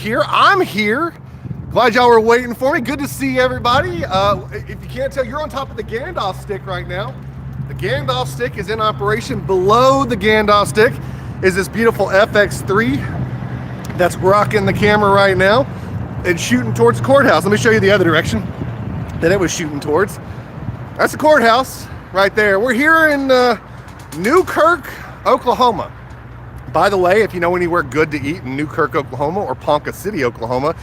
here. I'm here. Glad y'all were waiting for me. Good to see everybody. If you can't tell, you're on top of the Gandalf stick right now. The Gandalf stick is in operation. Below the Gandalf stick is this beautiful FX3 that's rocking the camera right now and shooting towards the courthouse. Let me show you the other direction that it was shooting towards. That's the courthouse right there. We're here in Newkirk, Oklahoma. By the way, if you know anywhere good to eat in Newkirk, Oklahoma or Ponca City, Oklahoma,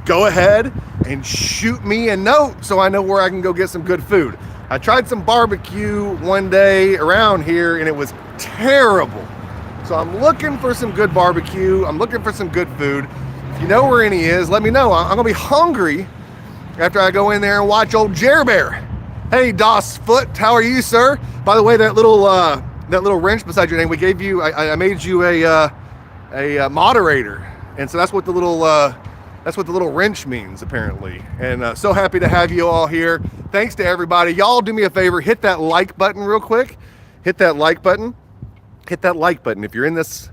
go ahead and shoot me a note so I know where I can go get some good food. I tried some barbecue one day around here and it was terrible. So I'm looking for some good barbecue. I'm looking for some good food. If you know where any is, let me know. I'm gonna be hungry after I go in there and watch old Jer Bear. Hey, Doss Foot, how are you, sir? By the way, that little wrench beside your name, we gave you. I made you a moderator, and so that's what the little wrench means apparently. And so happy to have you all here. Thanks to everybody. Y'all do me a favor, hit that like button real quick. Hit that like button. Hit that like button if you're in this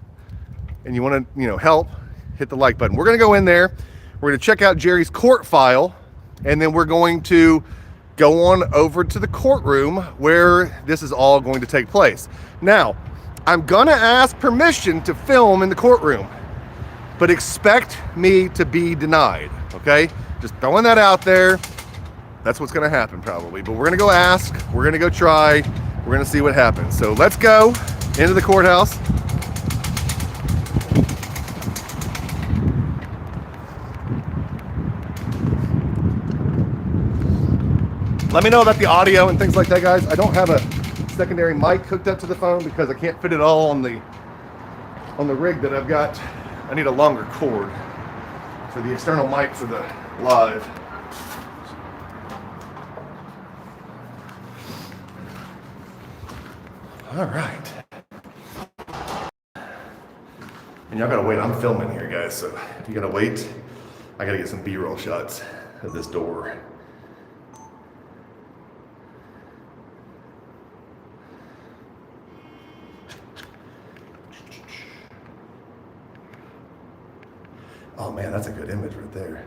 and you want to, help. Hit the like button. We're gonna go in there. We're gonna check out Jerry's court file, and then we're going to go on over to the courtroom where this is all going to take place. Now, I'm gonna ask permission to film in the courtroom, but expect me to be denied, okay? Just throwing that out there. That's what's gonna happen probably, but we're gonna go ask, we're gonna go try, we're gonna see what happens. So let's go into the courthouse. Let me know about the audio and things like that, guys. I don't have a secondary mic hooked up to the phone because I can't fit it all on the rig that I've got. I need a longer cord for the external mic for the live. All right. And y'all gotta wait. I'm filming here, guys, so you gotta wait. I gotta get some B-roll shots of this door. Oh man, that's a good image right there.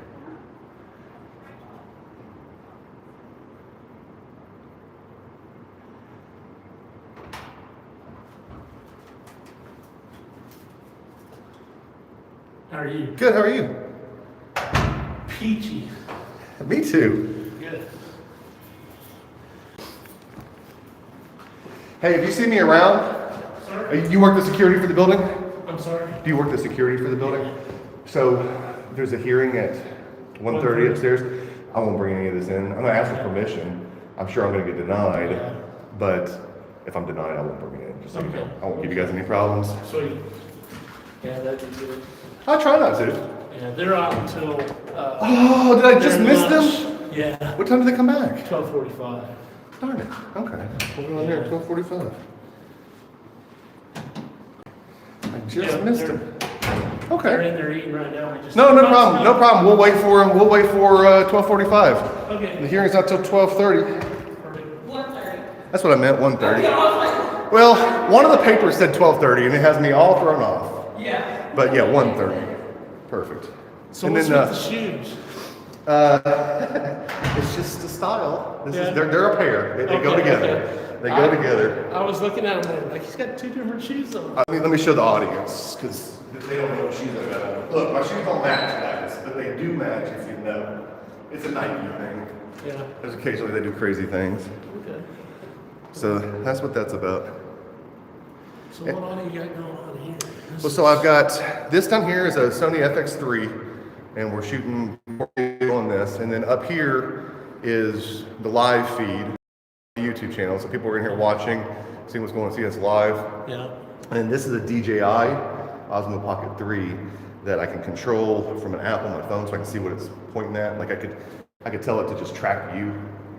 How are you? Good, how are you? Peachy. Me too. Good. Hey, have you seen me around? Sorry? You work the security for the building? I'm sorry? Do you work the security for the building? So there's a hearing at 1:30 upstairs. I won't bring any of this in. I'm gonna ask for permission. I'm sure I'm gonna get denied, Yeah. but if I'm denied, I won't bring it in. Just so you Okay. know. I won't give you guys any problems. Sweet. Yeah, that'd be good. I'll try not to. Yeah, they're out until, Oh, did I just their miss lunch. them? Yeah, What time do they come back? 12:45. Darn it. Okay. We're going there at 12:45. I just Yeah, missed they're- them. They're Okay. in there eating right now. We just- No problem. No problem. We'll wait for them. We'll wait for 12:45. The Okay. hearing's not till 12:30. Perfect. 1:30. That's what I meant, 1:30. Well, one of the papers said 12:30, and it has me all thrown off. Yeah. But yeah, 1:30. Perfect. So And what's then, with the shoes? It's just a style. Yeah. They're a pair. They go Okay, together. okay. They go together. I was looking at him like, he's got two different shoes on. Let me show the audience, because they don't know what shoes I got on. Look, my shoes don't match, guys, but they do match if you know. It's a Nike thing. Yeah. There's occasionally they do crazy things. Okay. So that's what that's about. So what all you got going on here? Well, so I've got, this down here is a Sony FX3, and we're shooting on this. And then up here is the live feed, the YouTube channel. So people are in here watching, seeing what's going on, seeing us live. Yeah. And this is a DJI Osmo Pocket 3 that I can control from an app on my phone, so I can see what it's pointing at. Like I could tell it to just track you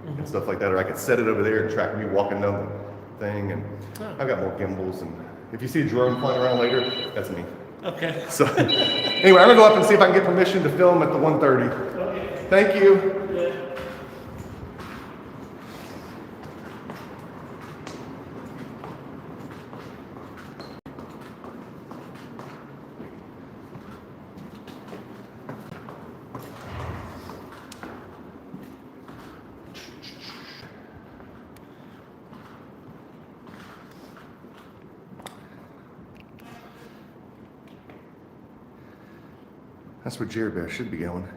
and stuff like that, or I could set it over there and track me walking down the thing. And I've got more gimbals, and if you see a drone flying around later, that's me. Okay. So anyway, I'm gonna go up and see if I can get permission to film at the 1:30. Okay. Thank you. Yeah. That's where Jerry Bear should be going.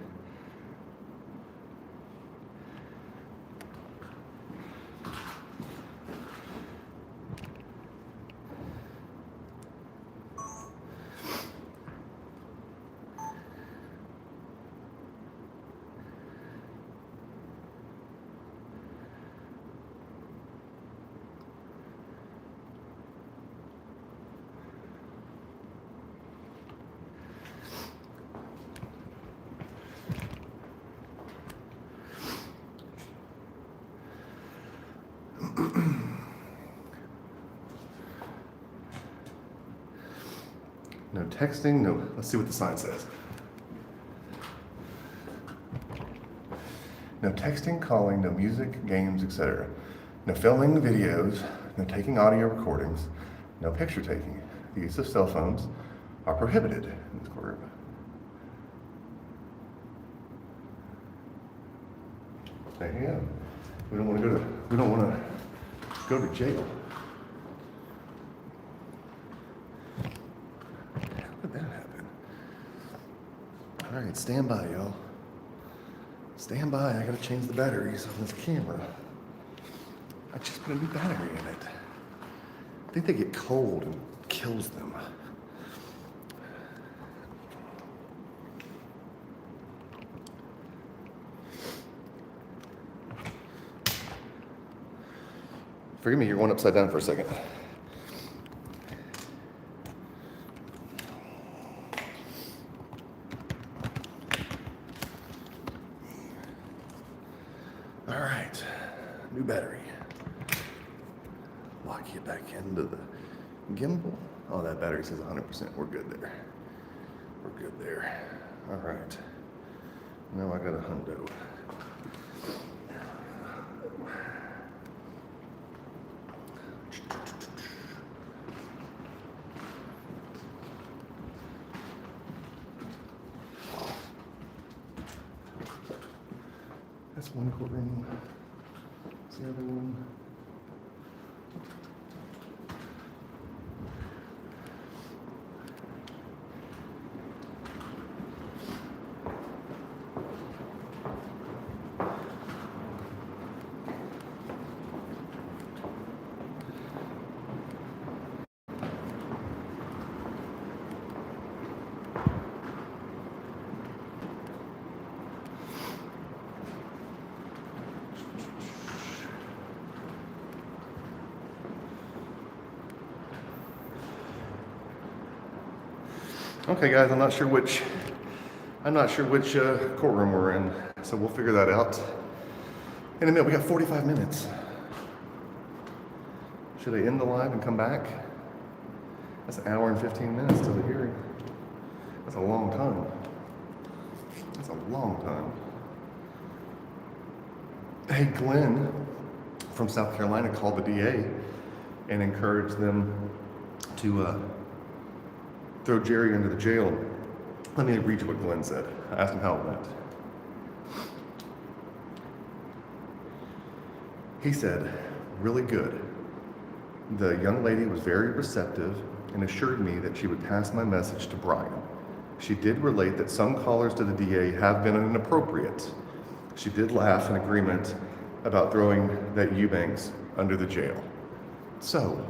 No texting, no, let's see what the sign says. No texting, calling, no music, games, etc. No filming videos, no taking audio recordings, no picture taking. The use of cell phones are prohibited in this courtroom. There you go. We don't want to go to jail. How did that happen? All right, stand by, y'all. Stand by, I gotta change the batteries on this camera. I just put a new battery in it. I think they get cold and kills them. Forgive me, you're going upside down for a second. All right, new battery. Lock you back into the gimbal. Oh, that battery says 100%. We're good there. We're good there. All right. Now I got a hundo. That's one courtroom. That's the other one. Okay, guys, I'm not sure which courtroom we're in, so we'll figure that out in a minute. We got 45 minutes. Should I end the live and come back? That's an hour and 15 minutes to the hearing. That's a long time. That's a long time. Hey, Glenn from South Carolina called the DA and encouraged them to throw Jerry into the jail. Let me read you what Glenn said. I asked him how it went. He said, really good. The young lady was very receptive and assured me that she would pass my message to Brian. She did relate that some callers to the DA have been inappropriate. She did laugh in agreement about throwing that Eubanks under the jail. So,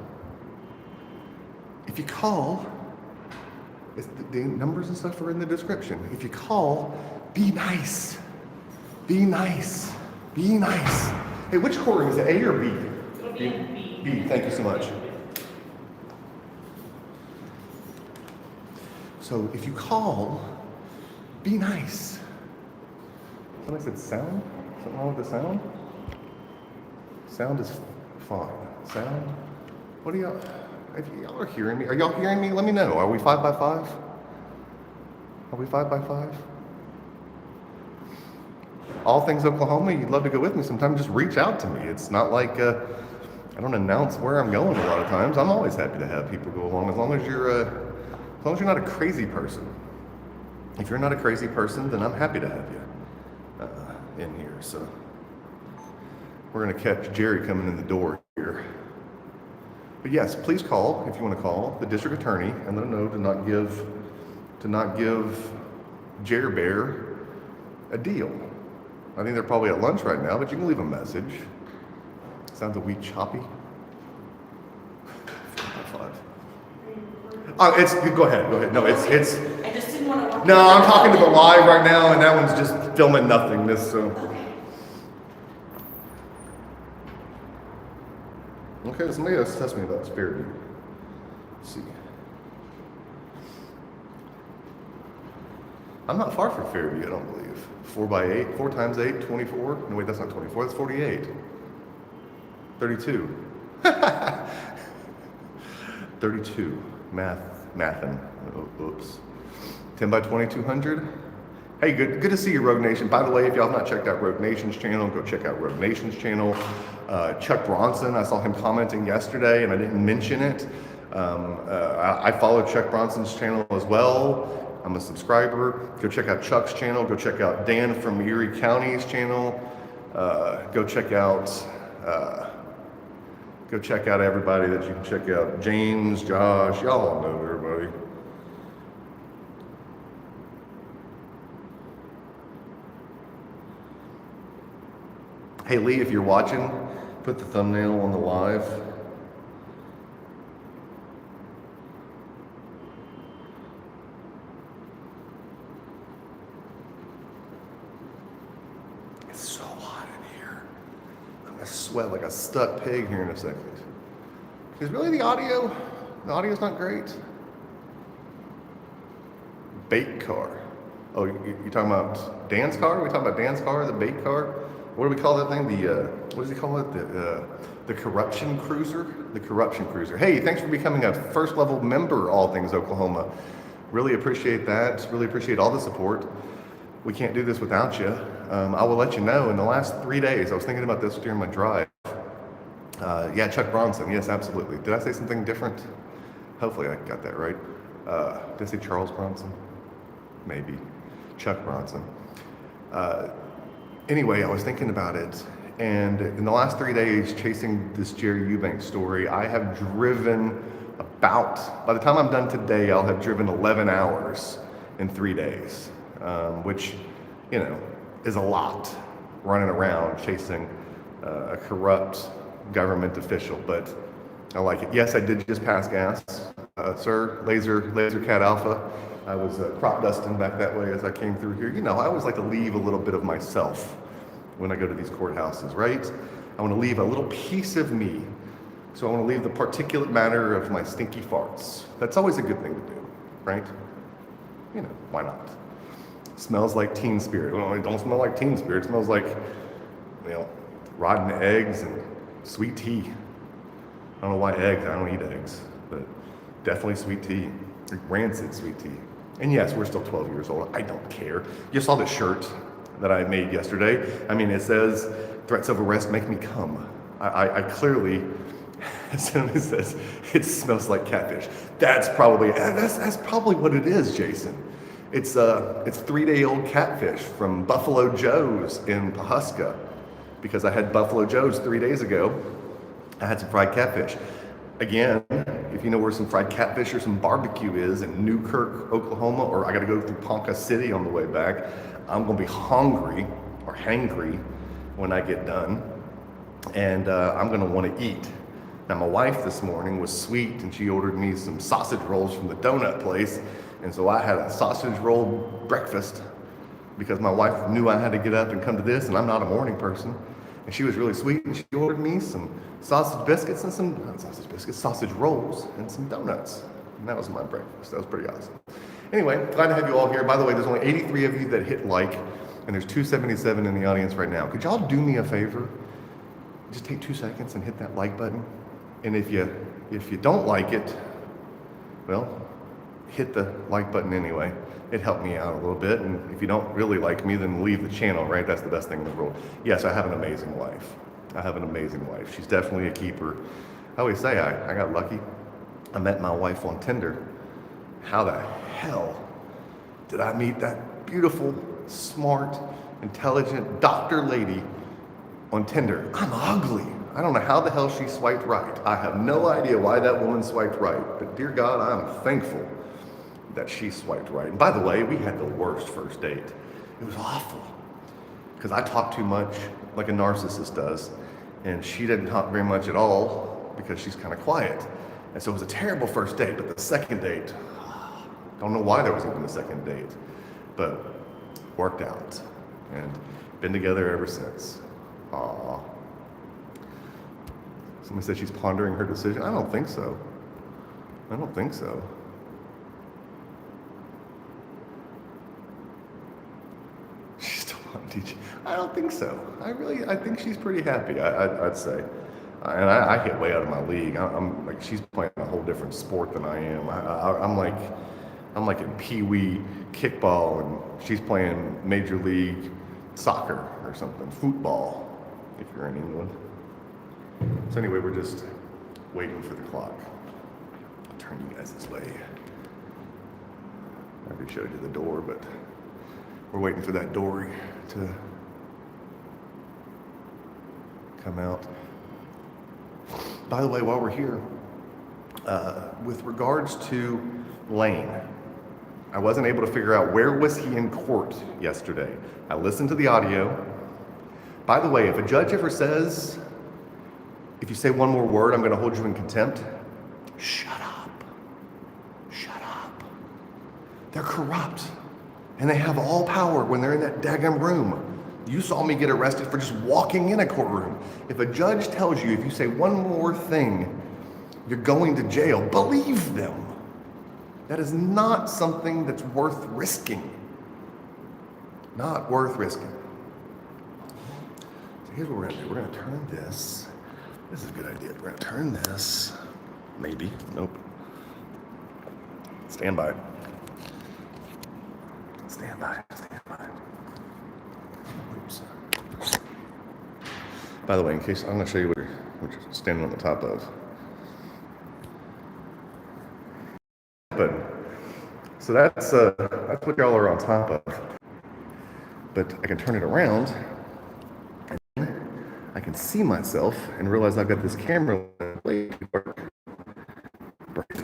if you call, the numbers and stuff are in the description. If you call, be nice. Be nice. Be nice. Hey, which courtroom is it, A or B? It'll be in B. B, thank you so much. So if you call, be nice. Somebody said sound? Something wrong with the sound? Sound is fine. Sound? What are y'all? If y'all are hearing me, are y'all hearing me? Let me know. Are we 5 by 5? Are we 5 by 5? All Things Oklahoma, you'd love to go with me sometime, just reach out to me. It's not like I don't announce where I'm going a lot of times. I'm always happy to have people go along as long as you're not a crazy person. If you're not a crazy person, then I'm happy to have you in here. So we're gonna catch Jerry coming in the door here. But yes, please call if you want to call the district attorney and let him know to not give Jer Bear a deal. I think they're probably at lunch right now, but you can leave a message. Sounds a wee choppy. Oh, it's, go ahead. No, it's. I just didn't want to. No, I'm talking to the live right now, and that one's just filming nothingness, so. Okay, somebody else test me about Fairview. Let's see. I'm not far from Fairview, I don't believe. 4 by 8, 4 times 8, 24. No, wait, that's not 24, that's 48. 32. 32. Mathin'. Oops. 10 by 2200. Hey, good to see you, Rogue Nation. By the way, if y'all have not checked out Rogue Nation's channel, go check out Rogue Nation's channel. Chuck Bronson, I saw him commenting yesterday, and I didn't mention it. I follow Chuck Bronson's channel as well. I'm a subscriber. Go check out Chuck's channel. Go check out Dan from Erie County's channel. Go check out everybody that you can check out. James, Josh, y'all all know everybody. Hey Lee, if you're watching, put the thumbnail on the live. It's so hot in here. I'm gonna sweat like a stuck pig here in a second. Is really the audio's not great? Bait car. Oh, you talking about Dan's car? Are we talking about Dan's car, the bait car? What do we call that thing? What does he call it? The corruption cruiser? The corruption cruiser. Hey, thanks for becoming a first level member, All Things Oklahoma. Really appreciate that. Really appreciate all the support. We can't do this without you. I will let you know, in the last 3 days, I was thinking about this during my drive. Yeah, Chuck Bronson, yes, absolutely. Did I say something different? Hopefully I got that right. Did I say Charles Bronson? Maybe. Chuck Bronson. Anyway, I was thinking about it, and in the last 3 days, chasing this Jerry Eubank story, I have driven about, by the time I'm done today, I'll have driven 11 hours in 3 days, which, you know, is a lot, running around chasing a corrupt government official, but I like it. Yes, I did just pass gas, sir, Laser Cat Alpha. I was crop dusting back that way as I came through here. You know, I always like to leave a little bit of myself when I go to these courthouses, right? I want to leave a little piece of me. So I want to leave the particulate matter of my stinky farts. That's always a good thing to do, right? You know, why not? It smells like Teen Spirit. Well, it don't smell like Teen Spirit. It smells like, you know, rotten eggs and sweet tea. I don't know why eggs, I don't eat eggs, but definitely sweet tea, rancid sweet tea. And yes, we're still 12 years old, I don't care. You saw the shirt that I made yesterday. I mean, it says, threats of arrest make me come. I clearly, as soon as it says, it smells like catfish. That's probably what it is, Jason. It's 3-day-old catfish from Buffalo Joe's in Pawhuska, because I had Buffalo Joe's 3 days ago. I had some fried catfish. Again, if you know where some fried catfish or some barbecue is in Newkirk, Oklahoma, or I gotta go through Ponca City on the way back, I'm gonna be hungry or hangry when I get done, and I'm gonna wanna eat. Now my wife this morning was sweet, and she ordered me some sausage rolls from the donut place, and so I had a sausage roll breakfast because my wife knew I had to get up and come to this, and I'm not a morning person. And she was really sweet, and she ordered me some sausage biscuits and sausage rolls and some donuts. And that was my breakfast. That was pretty awesome. Anyway, glad to have you all here. By the way, there's only 83 of you that hit like, and there's 277 in the audience right now. Could y'all do me a favor? Just take 2 seconds and hit that like button. And if you don't like it, well, hit the like button anyway. It helped me out a little bit, and if you don't really like me, then leave the channel, right? That's the best thing in the world. Yes, I have an amazing wife. I have an amazing wife. She's definitely a keeper. I always say I got lucky. I met my wife on Tinder. How the hell did I meet that beautiful, smart, intelligent doctor lady on Tinder? I'm ugly. I don't know how the hell she swiped right. I have no idea why that woman swiped right, but dear God, I'm thankful that she swiped right. And by the way, we had the worst first date. It was awful. Because I talk too much, like a narcissist does, and she didn't talk very much at all because she's kind of quiet. And so it was a terrible first date, but the second date, don't know why there was even a second date, but worked out and been together ever since. Aww. Somebody said she's pondering her decision. I don't think so. I don't think so. She's still on DJ. I don't think so. I think she's pretty happy. I'd say. And I get way out of my league. I'm like, she's playing a whole different sport than I am. I'm like in pee-wee kickball, and she's playing major league soccer or something, football, if you're in England. So anyway, we're just waiting for the clock. I'll turn you guys this way. I already showed you the door, but we're waiting for that door to come out. By the way, while we're here, with regards to Lane, I wasn't able to figure out where was he in court yesterday. I listened to the audio. By the way, if a judge ever says, if you say one more word, I'm going to hold you in contempt, shut up. Shut up. They're corrupt, and they have all power when they're in that daggum room. You saw me get arrested for just walking in a courtroom. If a judge tells you, if you say one more thing, you're going to jail, believe them. That is not something that's worth risking. Not worth risking. So here's what we're gonna do. We're gonna turn this. This is a good idea. We're gonna turn this. Maybe. Nope. Stand by. Stand by. Stand by. Oops. By the way, in case I'm gonna show you what you're standing on the top of. But so that's what y'all are on top of. But I can turn it around, and I can see myself and realize I've got this camera. Break it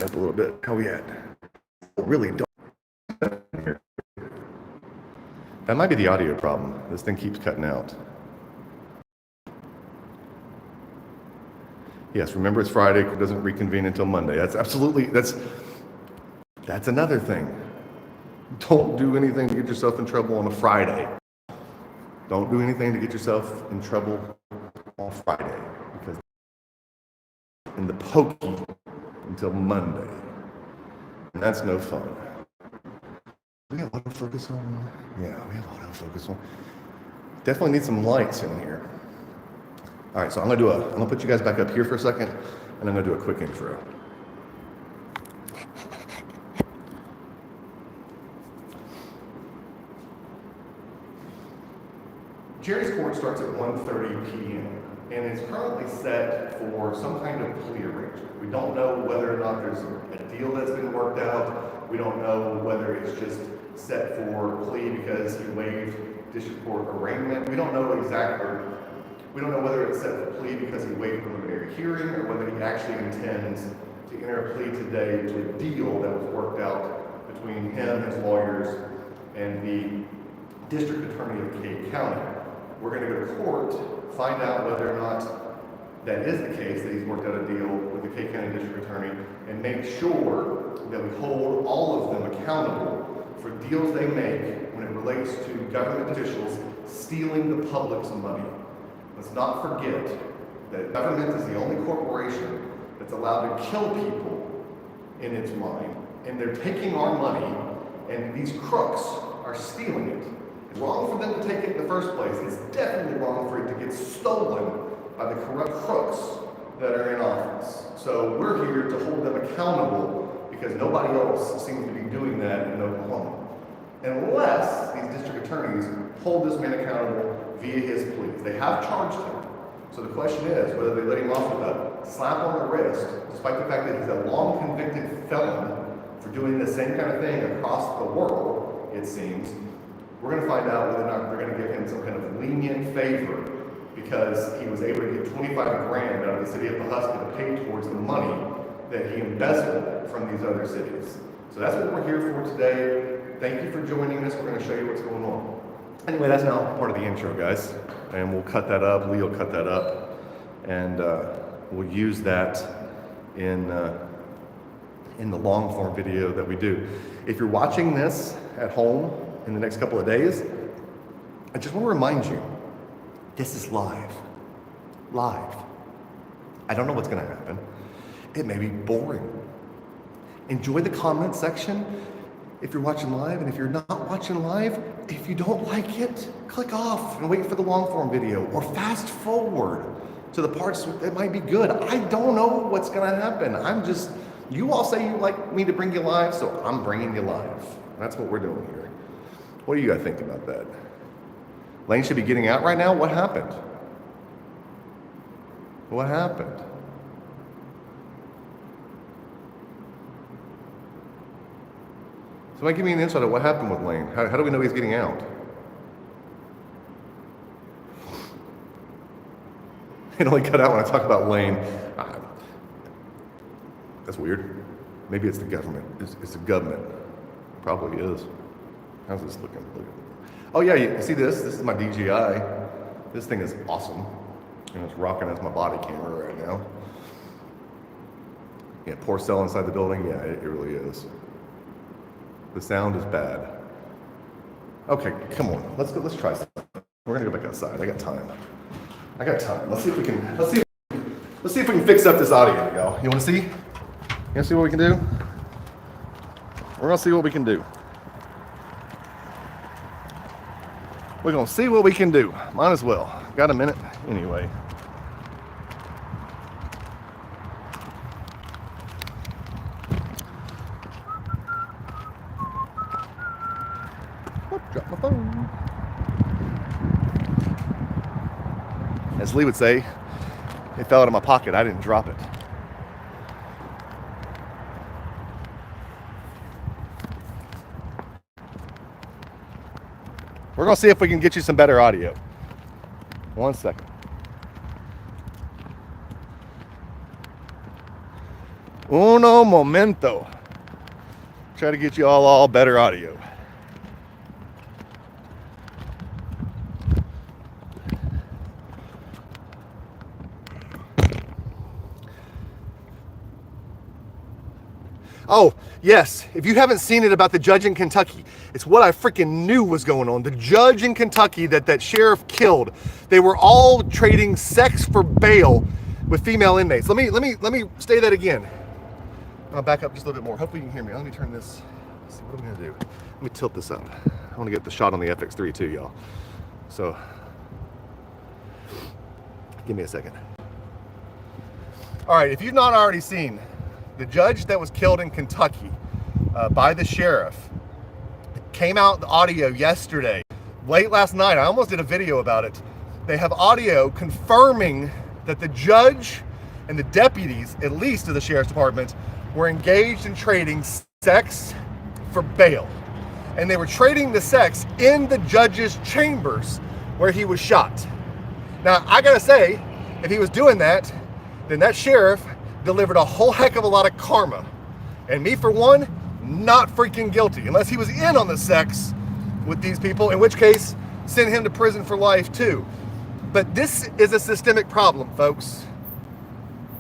up a little bit. How we at? Really don't. That might be the audio problem. This thing keeps cutting out. Yes, remember it's Friday. It doesn't reconvene until Monday. That's another thing. Don't do anything to get yourself in trouble on a Friday. Don't do anything to get yourself in trouble on Friday, because in the pokey until Monday. And that's no fun. We have autofocus on? Yeah, we have autofocus on. Definitely need some lights in here. All right, so I'm gonna put you guys back up here for a second, and I'm gonna do a quick intro. Jerry's court starts at 1:30 p.m. and it's currently set for some kind of plea arrangement. We don't know whether or not there's a deal that's been worked out. We don't know whether it's just set for plea because he waived district court arraignment. We don't know whether it's set for plea because he waived preliminary hearing, or whether he actually intends to enter a plea today to a deal that was worked out between him, his lawyers, and the district attorney of Cade County. We're going to go to court, find out whether or not that is the case, that he's worked out a deal with the Cade County District Attorney, and make sure that we hold all of them accountable for deals they make when it relates to government officials stealing the public's money. Let's not forget that government is the only corporation that's allowed to kill people in its mind, and they're taking our money, and these crooks are stealing it. It's wrong for them to take it in the first place. It's definitely wrong for it to get stolen by the corrupt crooks that are in office. So we're here to hold them accountable, because nobody else seems to be doing that in Oklahoma. Unless these district attorneys hold this man accountable via his pleas. They have charged him. So the question is whether they let him off with a slap on the wrist, despite the fact that he's a long convicted felon for doing the same kind of thing across the world, it seems. We're going to find out whether or not they're going to give him some kind of lenient favor because he was able to get 25 grand out of the city of Pawhuska to pay towards the money that he embezzled from these other cities. So that's what we're here for today. Thank you for joining us. We're going to show you what's going on. Anyway, that's now part of the intro, guys. And we'll cut that up. Lee will cut that up. And we'll use that in the long form video that we do. If you're watching this at home in the next couple of days, I just want to remind you, this is live. Live. I don't know what's going to happen. It may be boring. Enjoy the comment section if you're watching live, and if you're not watching live, if you don't like it, click off and wait for the long form video, or fast forward to the parts that might be good. I don't know what's going to happen. You all say you like me to bring you live, so I'm bringing you live. That's what we're doing here. What do you guys think about that? Lane should be getting out right now? What happened? What happened? Somebody give me an insight of what happened with Lane. How do we know he's getting out? It only cut out when I talk about Lane. That's weird. Maybe it's the government. It's the government. Probably is. How's this looking? Oh yeah, you see this? This is my DJI. This thing is awesome. And it's rocking as my body camera right now. Yeah, poor cell inside the building. Yeah, it really is. The sound is bad. Okay, come on. Let's try something. We're gonna go back outside. I got time. Let's see if we can fix up this audio, y'all. You wanna see? You wanna see what we can do? We're gonna see what we can do. We're gonna see what we can do. Might as well. Got a minute? Anyway. Drop my phone. As Lee would say, it fell out of my pocket. I didn't drop it. We're going to see if we can get you some better audio. 1 second. Uno momento. Try to get you all better audio. Oh, yes, if you haven't seen it about the judge in Kentucky, it's what I freaking knew was going on. The judge in Kentucky that sheriff killed, they were all trading sex for bail with female inmates. Let me say that again. I'll back up just a little bit more. Hopefully you can hear me. Let me turn this. Let's see, what am I gonna do? Let me tilt this up. I want to get the shot on the FX3 too, y'all. So, give me a second. All right, if you've not already seen the judge that was killed in Kentucky by the sheriff, came out the audio yesterday, late last night. I almost did a video about it. They have audio confirming that the judge and the deputies, at least of the sheriff's department, were engaged in trading sex for bail. And they were trading the sex in the judge's chambers where he was shot. Now, I gotta say, if he was doing that, then that sheriff delivered a whole heck of a lot of karma. And me, for one, not freaking guilty, unless he was in on the sex with these people, in which case, send him to prison for life too. But this is a systemic problem, folks.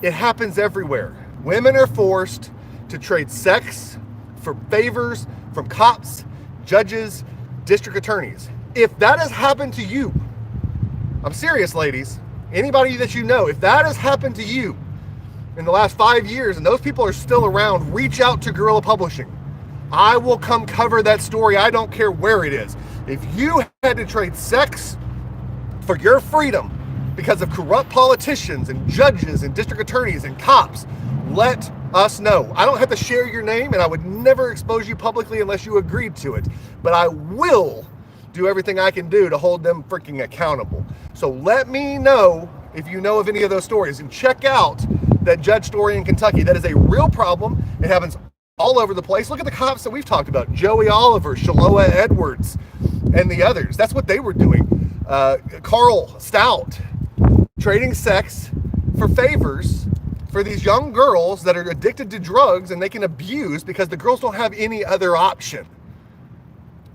It happens everywhere. Women are forced to trade sex for favors from cops, judges, district attorneys. If that has happened to you, I'm serious, ladies, anybody that you know, if that has happened to you in the last 5 years and those people are still around, reach out to Guerrilla Publishing. I will come cover that story. I don't care where it is. If you had to trade sex for your freedom because of corrupt politicians and judges and district attorneys and cops, let us know. I don't have to share your name, and I would never expose you publicly unless you agreed to it. But I will do everything I can do to hold them freaking accountable. So let me know if you know of any of those stories, and check out that judge story in Kentucky. That is a real problem. It happens all over the place. Look at the cops that we've talked about. Joey Oliver, Shaloa Edwards, and the others. That's what they were doing. Carl Stout, trading sex for favors for these young girls that are addicted to drugs and they can abuse because the girls don't have any other option.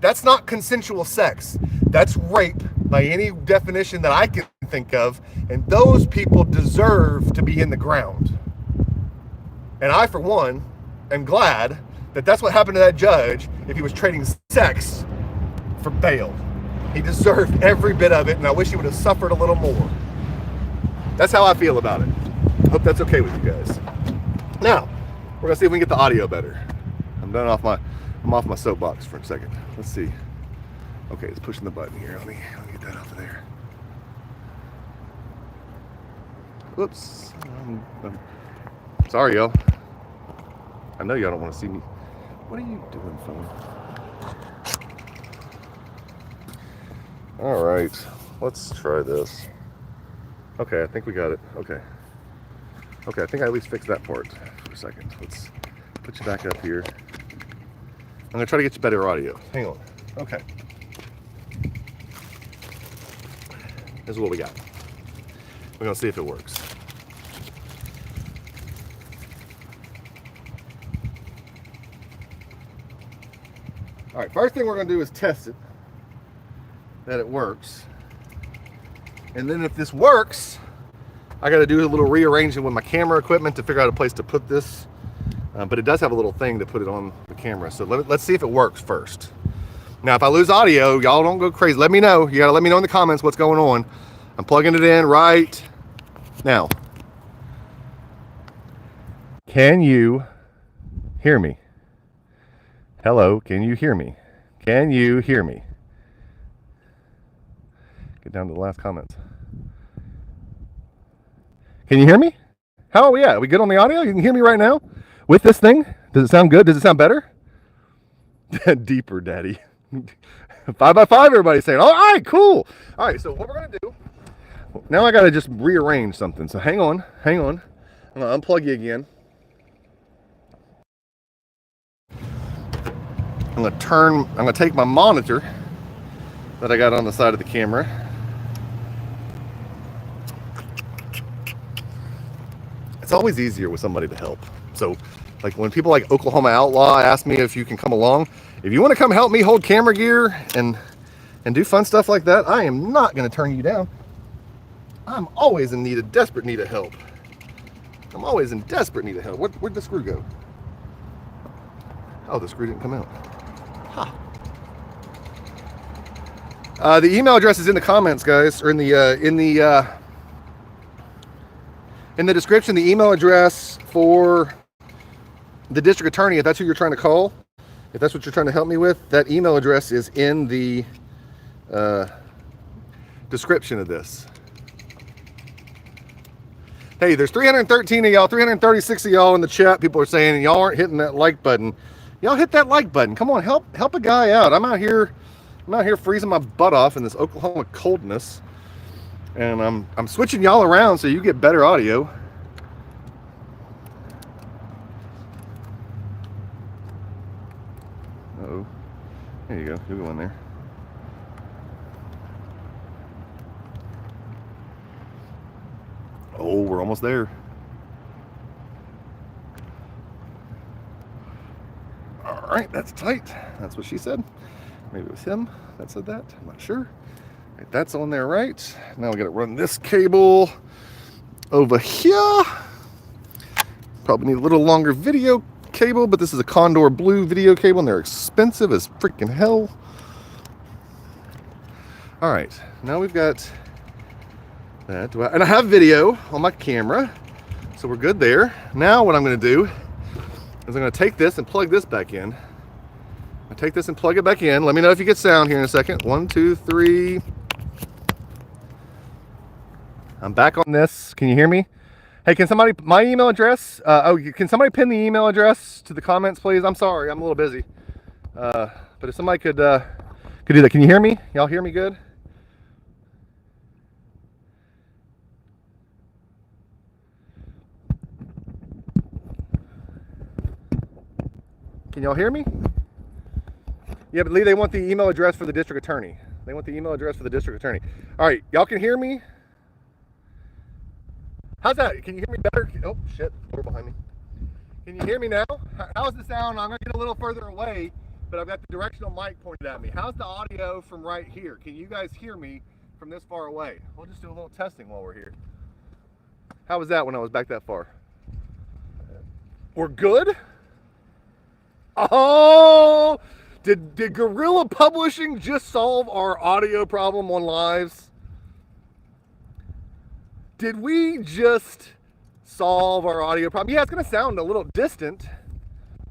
That's not consensual sex. That's rape by any definition that I can think of. And those people deserve to be in the ground. And I, for one, am glad that that's what happened to that judge if he was trading sex for bail. He deserved every bit of it, and I wish he would have suffered a little more. That's how I feel about it. Hope that's okay with you guys. Now, we're gonna see if we can get the audio better. I'm off my soapbox for a second. Let's see. Okay, it's pushing the button here. Let me get that off of there. Whoops. Sorry, y'all. I know y'all don't want to see me. What are you doing, phone? All right, let's try this. Okay, I think we got it. Okay, I think I at least fixed that part for a second. Let's put you back up here. I'm gonna try to get you better audio. Hang on. Okay. This is what we got. We're gonna see if it works. All right, first thing we're gonna do is test it, that it works. And then if this works, I gotta do a little rearranging with my camera equipment to figure out a place to put this. But it does have a little thing to put it on the camera. So let's see if it works first. Now, if I lose audio, y'all don't go crazy. Let me know. You gotta let me know in the comments what's going on. I'm plugging it in right now. Can you hear me? Hello, can you hear me? Can you hear me? Get down to the last comments. Can you hear me? How are we at? Are we good on the audio? You can hear me right now with this thing? Does it sound good? Does it sound better? Deeper, daddy. 5x5, everybody's saying. All right, cool. All right, so what we're going to do, now I got to just rearrange something. So hang on. I'm going to unplug you again. I'm going to take my monitor that I got on the side of the camera. It's always easier with somebody to help. So like when people like Oklahoma Outlaw ask me if you can come along, if you want to come help me hold camera gear and do fun stuff like that, I am not going to turn you down. I'm always in desperate need of help. I'm always in desperate need of help. Where'd the screw go? Oh, the screw didn't come out. Ha. The email address is in the comments, guys, or in the description. The email address for the district attorney, if that's who you're trying to call, if that's what you're trying to help me with, that email address is in the description of this. Hey, there's 313 of y'all, 336 of y'all in the chat. People are saying y'all aren't hitting that like button. Y'all hit that like button. Come on, help a guy out. I'm out here freezing my butt off in this Oklahoma coldness, and I'm switching y'all around so you get better audio. Uh-oh. There you go. You go in there. Oh, we're almost there. All right, that's tight. That's what she said. Maybe it was him that said that. I'm not sure. Right, that's on there, right? Now we got to run this cable over here. Probably need a little longer video cable, but this is a Condor Blue video cable, and they're expensive as freaking hell. All right, now we've got that. And I have video on my camera, so we're good there. Now what I'm going to do is I'm going to take this and plug this back in. I take this and plug it back in. Let me know if you get sound here in a second. 1, 2, 3. I'm back on this. Can you hear me? Hey, can somebody, my email address, can somebody pin the email address to the comments, please? I'm sorry, I'm a little busy. But if somebody could do that. Can you hear me? Y'all hear me good? Can y'all hear me? Yeah, but Lee, they want the email address for the district attorney. They want the email address for the district attorney. All right, y'all can hear me? How's that? Can you hear me better? Oh, shit. Door behind me. Can you hear me now? How's the sound? I'm going to get a little further away, but I've got the directional mic pointed at me. How's the audio from right here? Can you guys hear me from this far away? We'll just do a little testing while we're here. How was that when I was back that far? We're good? Oh! Did Guerrilla Publishing just solve our audio problem on lives? Did we just solve our audio problem? Yeah, it's going to sound a little distant.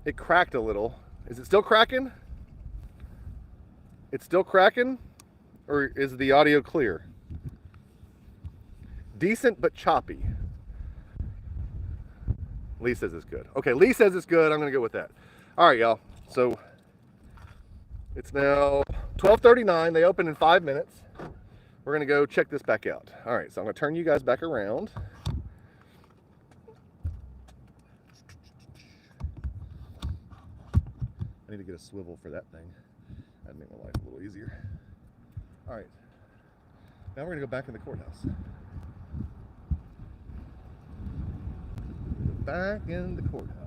It cracked a little. Is it still cracking? It's still cracking? Or is the audio clear? Decent but choppy. Lee says it's good. Okay, Lee says it's good. I'm going to go with that. All right, y'all. So it's now 12:39. They open in 5 minutes. We're going to go check this back out. All right, so I'm going to turn you guys back around. I need to get a swivel for that thing. That'd make my life a little easier. All right, now we're going to go back in the courthouse. Back in the courthouse.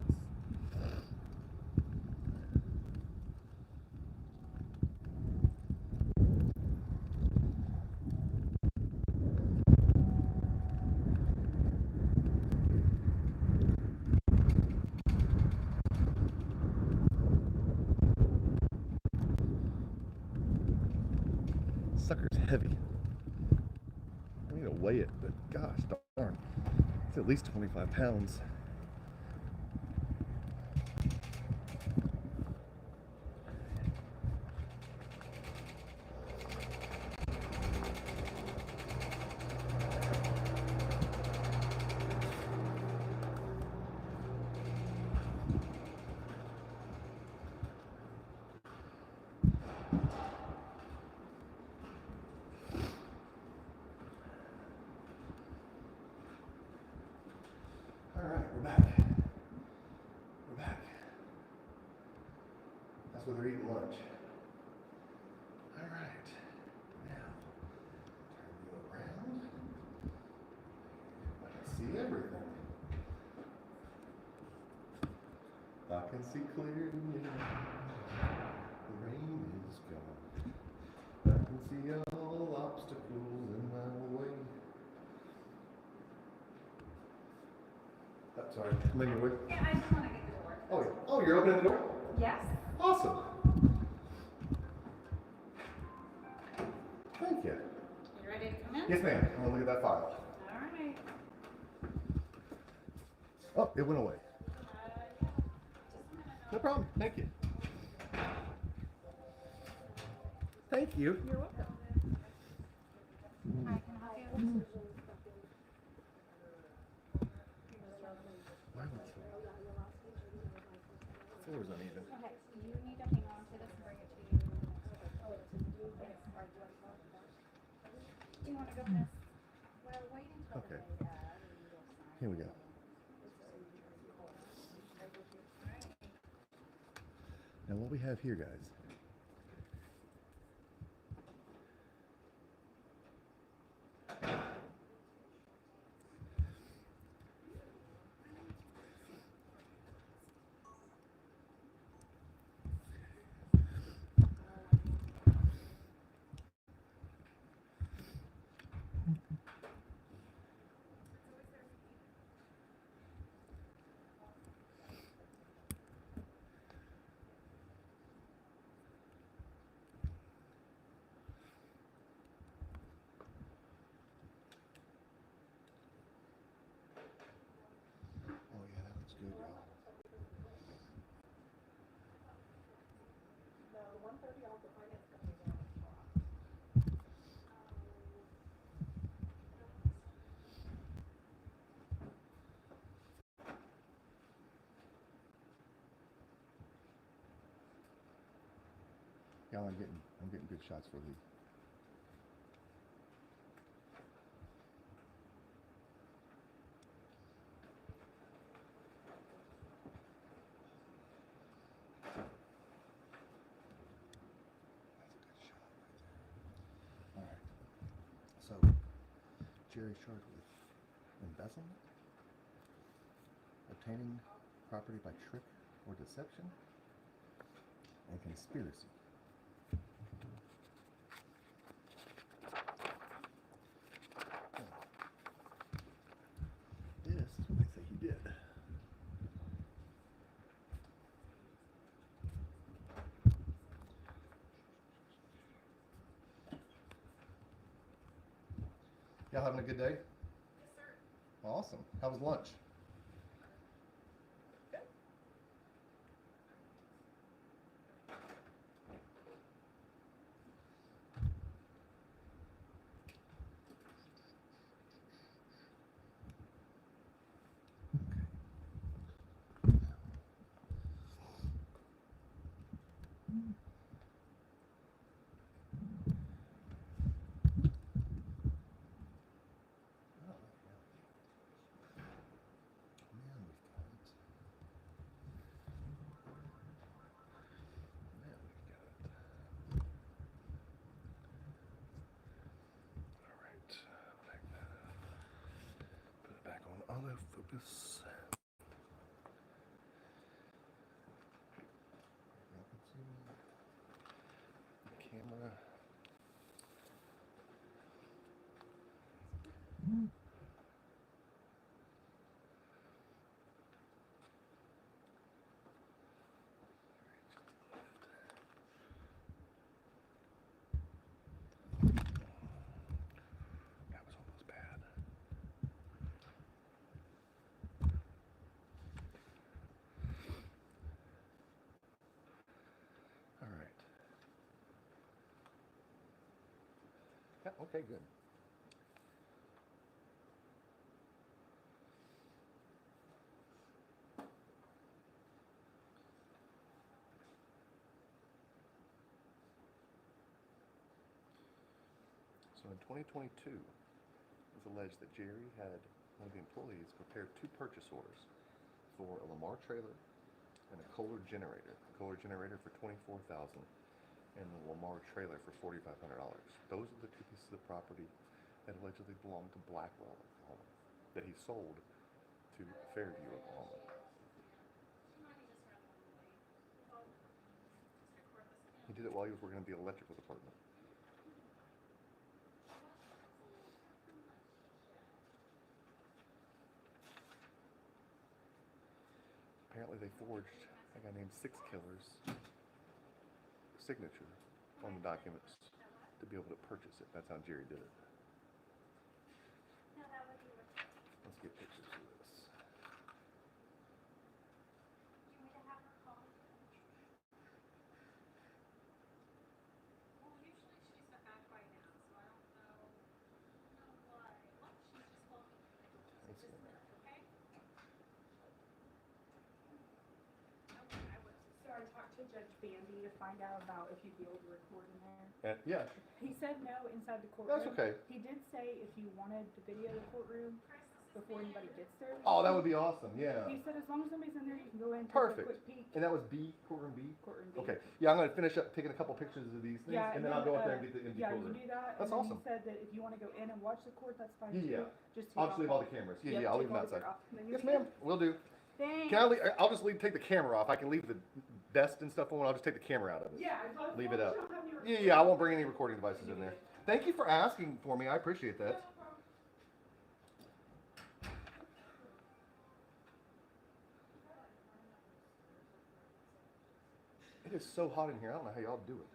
Sucker's heavy. I need to weigh it, but gosh darn, it's at least 25 pounds. Alright, we're back. We're back. That's where they're eating lunch. Alright. Now, turn you around. I can see everything. I can see clearly. The rain is gone. I can see all obstacles in my way. Sorry, I'm in your way. Yeah, I just want to get the door. Oh, you're opening the door? Yes. Awesome. Thank you. You ready to come in? Yes, ma'am. I'm gonna look at that file. All right. Oh, it went away. Just a minute. No problem. Thank you. Thank you. You're welcome. I can help you. Floor's uneven. Okay, you need to hang on to this and bring it to you. Do you want to go miss? Well, wait until. Okay. Here we go. Now what we have here, guys. Oh yeah, that looks good, y'all. Y'all, I'm getting good shots for Lee. That's a good shot right there. All right. So, Jerry Sharpley. embezzlement, obtaining property by trick or deception, and conspiracy. This is what they say he did. Y'all having a good day? Yes, sir. Awesome. How was lunch? Autofocus. Camera. That was almost bad. All right. Yeah, okay, good. So in 2022, it was alleged that Jerry had one of the employees prepare 2 purchase orders for a Lamar trailer and a Kohler generator. A Kohler generator for $24,000 and the Lamar trailer for $4,500. Those are the 2 pieces of property that allegedly belonged to Blackwell, Oklahoma, that he sold to Fairview, Oklahoma. He did it while he was working in the electrical department. Apparently they forged a guy named Six Killer's signature on the documents to be able to purchase it. That's how Jerry did it. No, that would be what. Let's get pictures of this. Do you want me to have her call? Well, usually she's back by now, so I don't know why. What? She's just walking. Let's see in there. Okay? Okay, I will. So I talked to Judge Bandy to find out about if you'd be able to record in there. Yeah, He said no inside the courtroom. that's okay. He did say if you wanted to video the courtroom before anybody gets there. Oh, that would be awesome. Yeah. He said as long as somebody's in there, you can go in and take Perfect. a quick peek. And that was B, courtroom B? Courtroom B. Okay. Yeah, I'm going to finish up taking a couple pictures of these things, Yeah, and then I'll go up there and get the empty yeah, courtroom. you do that. That's and then awesome. He said that if you want to go in and watch the court, that's fine Yeah. too. Just take I'll just leave all the off cameras. Yep, Yeah, I'll leave take them all the outside. gear off, and then Yes, you're ma'am. good. Will do. Thanks. Can I leave? I'll just take the camera off. I can leave the vest and stuff on. I'll just take the camera out of it. Yeah, as long as Leave you it up. don't have any Yeah, yeah. I won't bring any recording devices in there. Thank you for asking for me. I appreciate that. It is so hot in here. I don't know how y'all do it.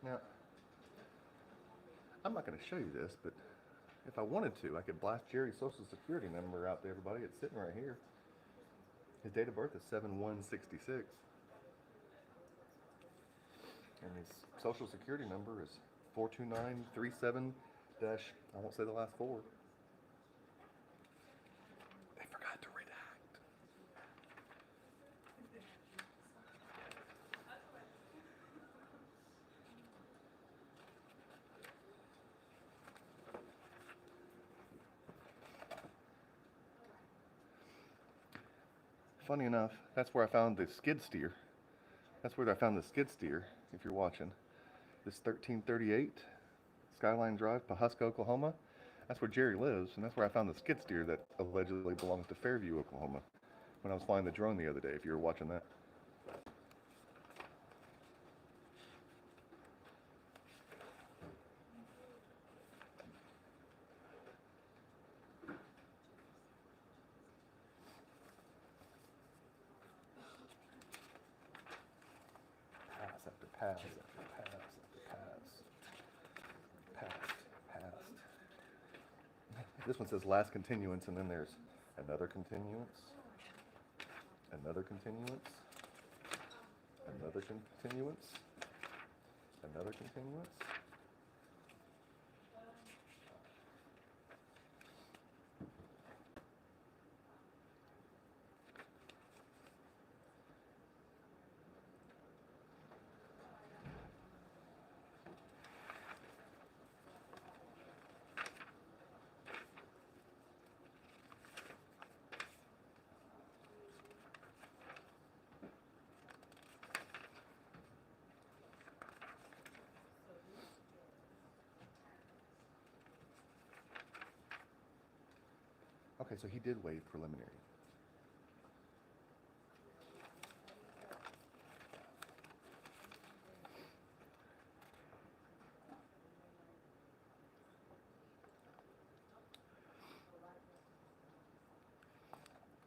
Now, I'm not going to show you this, but if I wanted to, I could blast Jerry's social security number out to everybody. It's sitting right here. His date of birth is 7/1/66. And his social security number is 42937 dash, I won't say the last 4. They forgot to redact. funny enough, that's where I found the skid steer. That's where I found the skid steer, if you're watching. This 1338 Skyline Drive, Pawhuska, Oklahoma. That's where Jerry lives, and that's where I found the skid steer that allegedly belongs to Fairview, Oklahoma, when I was flying the drone the other day, if you were watching that. Pass after pass after pass after pass. Passed. This one says last continuance, and then there's another continuance, another continuance, another continuance, another continuance. Okay, so he did waive preliminary.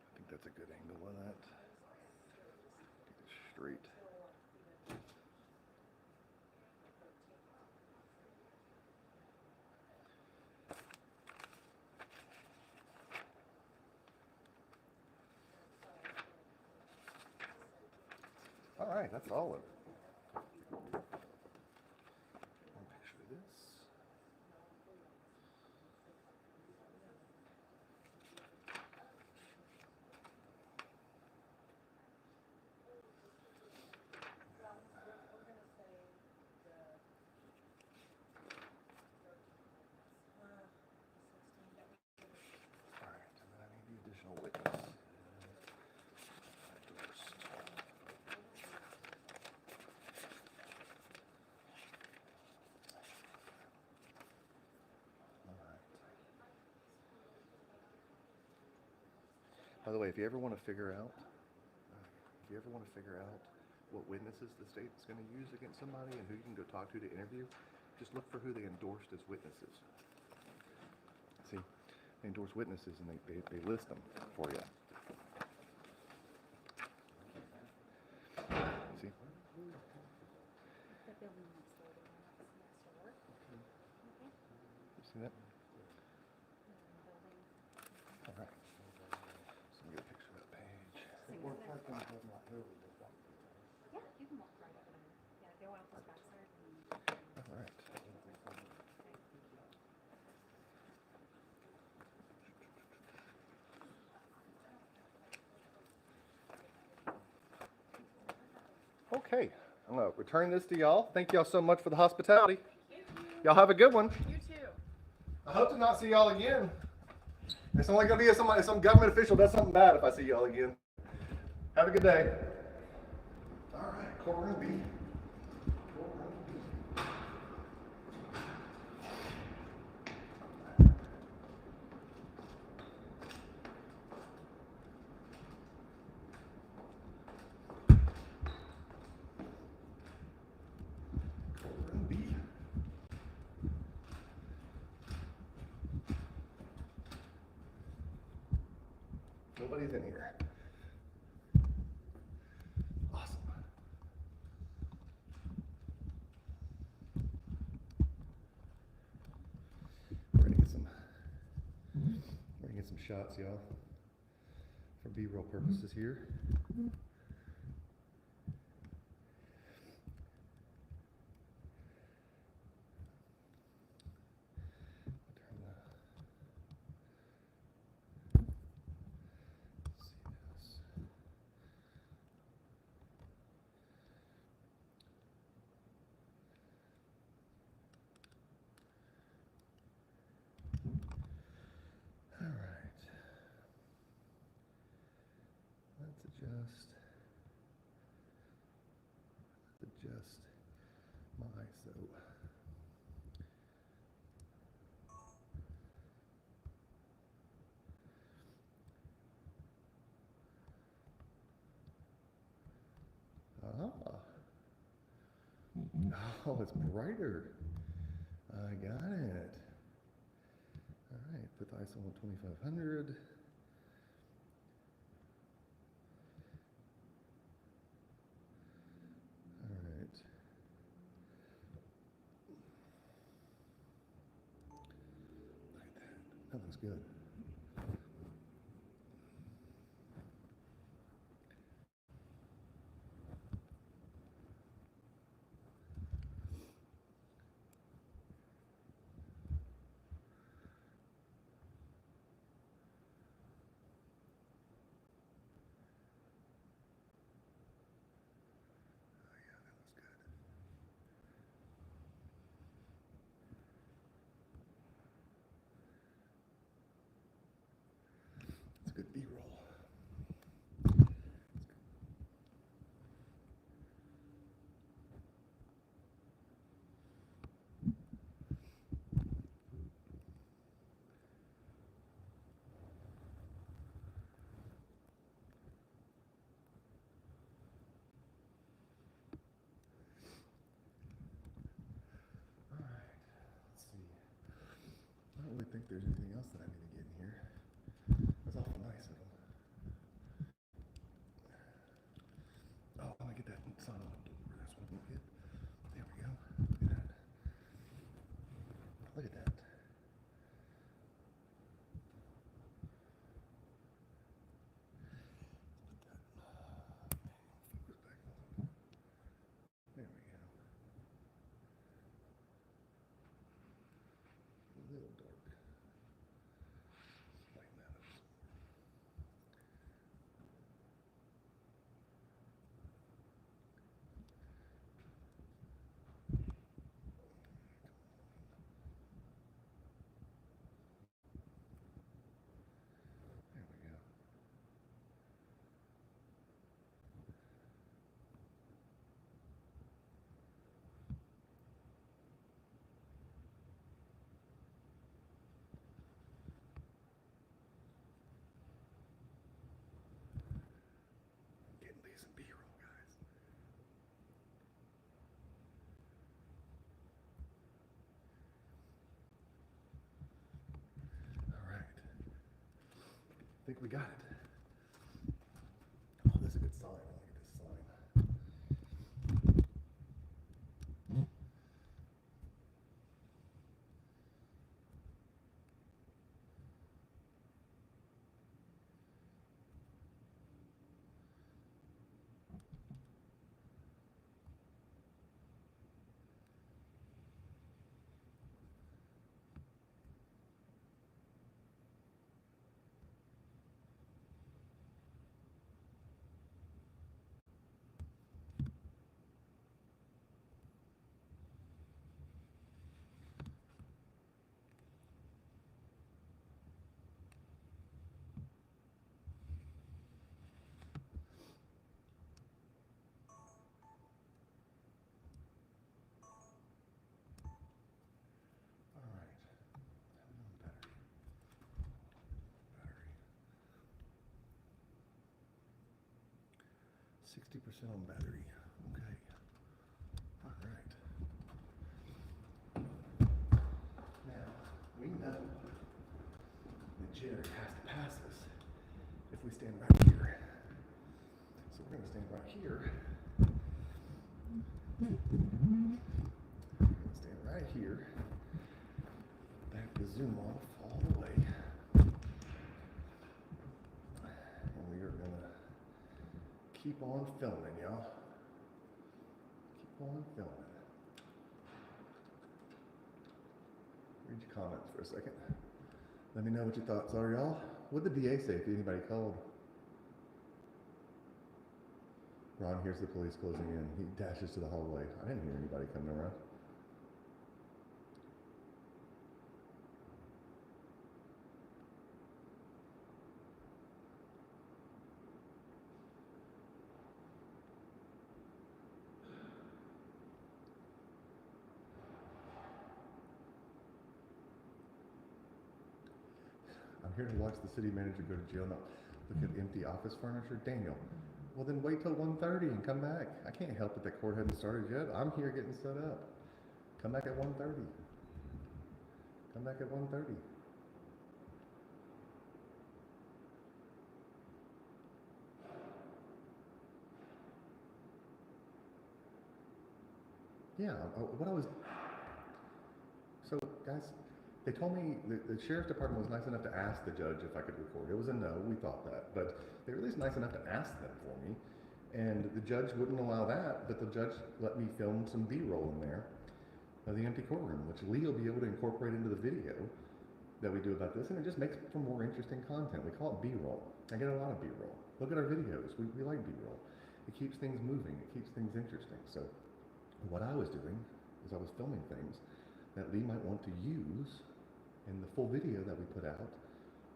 I think that's a good angle of that. Get it straight. All right, that's all of it. One picture of this. All right, and then I need the additional witness. Endorsed. By the way, if you ever want to figure out, what witnesses the state's going to use against somebody and who you can go talk to interview, just look for who they endorsed as witnesses. See, they endorse witnesses and they list them for you. See? You see that? All right. So let me get a picture of that page. Yeah, you can walk right up there. Yeah, go out this backside and All right. Okay, I'm gonna return this to y'all. Thank y'all so much for the hospitality. Y'all have a good one. you too. I hope to not see y'all again. It's only gonna be if some government official does something bad if I see y'all again. Have a good day. All right, courtroom B. Courtroom B. Nobody's in here. Awesome. We're gonna get some shots, y'all, for B-roll purposes here. Turn the see this. All right. Let's adjust adjust my ISO. Ah. Oh, it's brighter. I got it. All right, put the ISO on 2500. All right. Look at that. That looks good. It's good B-roll. All right, let's see. I don't really think there's anything else that I need to get in here. That's awful nice of them. Oh, I want to get that sign on the door. That's what I'm going to get. There we go. Look at that. Look at that. Focus back on. There we go. A little dark. Lighten that up. There we go. Getting decent B-roll, guys. All right. I think we got it. Oh, that's a good sign. I like this sign. All right. Battery. 60% on battery. Okay. All right. Now, we know the jitter has to pass us if we stand right here. So we're going to stand right here. We're going to stand right here. Back the zoom off all the way. And we are going to keep on filming, y'all. Keep on filming. Read your comments for a second. Let me know what your thoughts are, y'all. What did the DA say if anybody called? Ron hears the police closing in. He dashes to the hallway. I didn't hear anybody coming around. I'm here to watch the city manager go to jail, not look at empty office furniture. Daniel, well then wait till 1:30 and come back. I can't help it, the court hasn't started yet. I'm here getting set up. Come back at 1:30. Come back at 1:30. Yeah, what I was, so guys, they told me, the sheriff's department was nice enough to ask the judge if I could record. It was a no, we thought that, but they were at least nice enough to ask them for me. And the judge wouldn't allow that, but the judge let me film some B-roll in there of the empty courtroom, which Lee will be able to incorporate into the video that we do about this, and it just makes for more interesting content. We call it B-roll. I get a lot of B-roll. Look at our videos. We like B-roll. It keeps things moving. It keeps things interesting. So what I was doing is I was filming things that Lee might want to use in the full video that we put out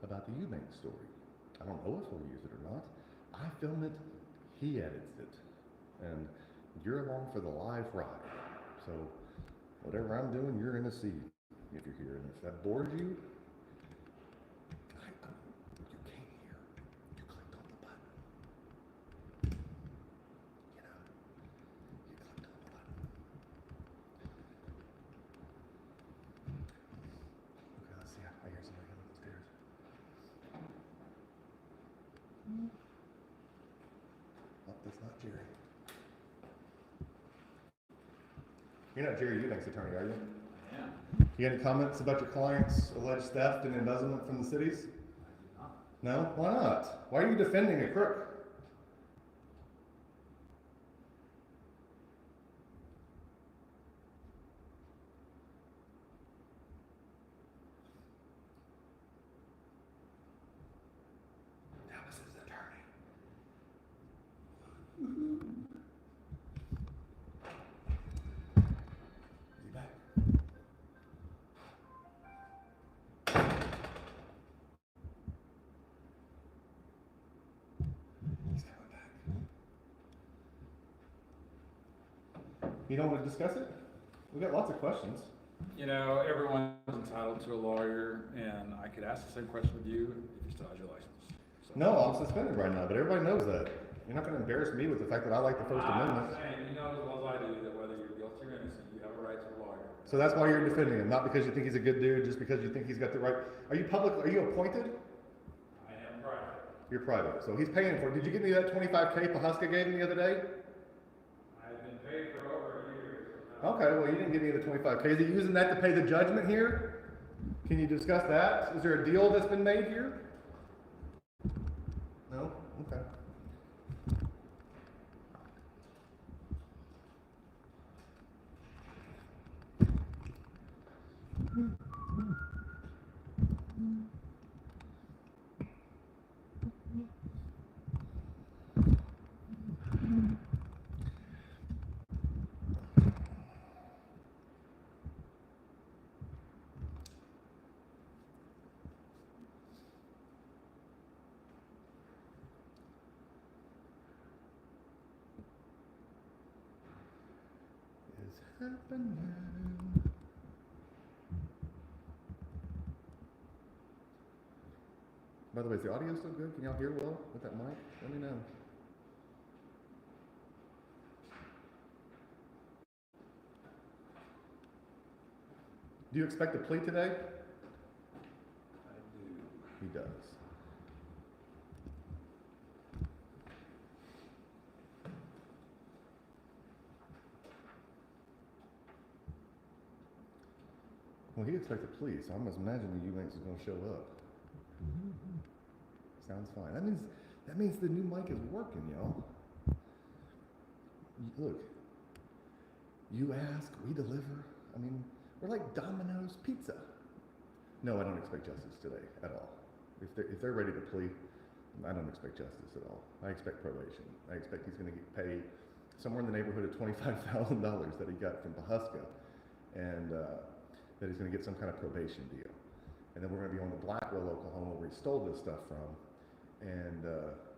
about the Eubank story. I don't know if he'll use it or not. I film it, he edits it, and you're along for the live ride. So whatever I'm doing, you're gonna see if you're here. And if that bores you, you came here, you clicked on the button. You know, you clicked on the button. Okay, let's see. I hear somebody coming upstairs. Oh, that's not Jerry. You're not Jerry Eubank's attorney, are you? Yeah. You got any comments about your client's alleged theft and embezzlement from the cities? No? Why not? Why are you defending a crook? That was his attorney. Is he back? He's coming back. You don't want to discuss it? We got lots of questions. You know, everyone's entitled to a lawyer, and I could ask the same question with you if you still have your license. So, No, I'm suspended right now, but everybody knows that. You're not going to embarrass me with the fact that I like the First Amendment. I'm saying, you know as well as I do that whether you're guilty or innocent, you have a right to a lawyer. So that's why you're defending him, not because you think he's a good dude, just because you think he's got the right. Are you public? Are you appointed? I am private. You're private. So he's paying for it. Did you give me that $25K Pawhuska gave me the other day? I've been paid for over a year. Okay, well, you didn't give me the $25K. Is he using that to pay the judgment here? Can you discuss that? Is there a deal that's been made here? No? Okay. Is happening. By the way, is the audio still good? Can y'all hear well with that mic? Let me know. Do you expect a plea today? I do. He does. Well, he expects a plea, so I must imagine the Eubanks is going to show up. Sounds fine. That means the new mic is working, y'all. Look, you ask, we deliver. I mean, we're like Domino's Pizza. No, I don't expect justice today at all. If they're ready to plea, I don't expect justice at all. I expect probation. I expect he's going to get paid somewhere in the neighborhood of $25,000 that he got from Pawhuska, and that he's going to get some kind of probation deal. And then we're going to be on to Blackwell, Oklahoma, where he stole this stuff from, and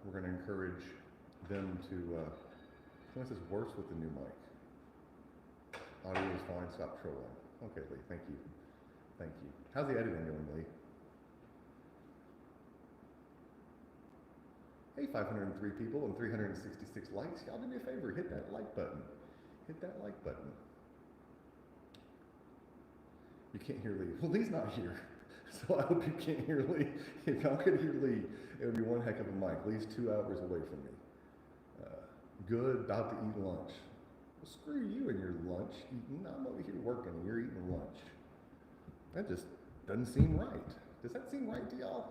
we're going to encourage them to. Someone says worse with the new mic. Audio is fine. Stop trolling. Okay, Lee. Thank you. Thank you. How's the editing going, Lee? Hey, 503 people and 366 likes. Y'all do me a favor, hit that like button. Hit that like button. You can't hear Lee. Well, Lee's not here, so I hope you can't hear Lee. If y'all could hear Lee, it would be one heck of a mic. Lee's 2 hours away from me. Good, about to eat lunch. Well, screw you and your lunch eating. I'm over here working and you're eating lunch. That just doesn't seem right. Does that seem right to y'all?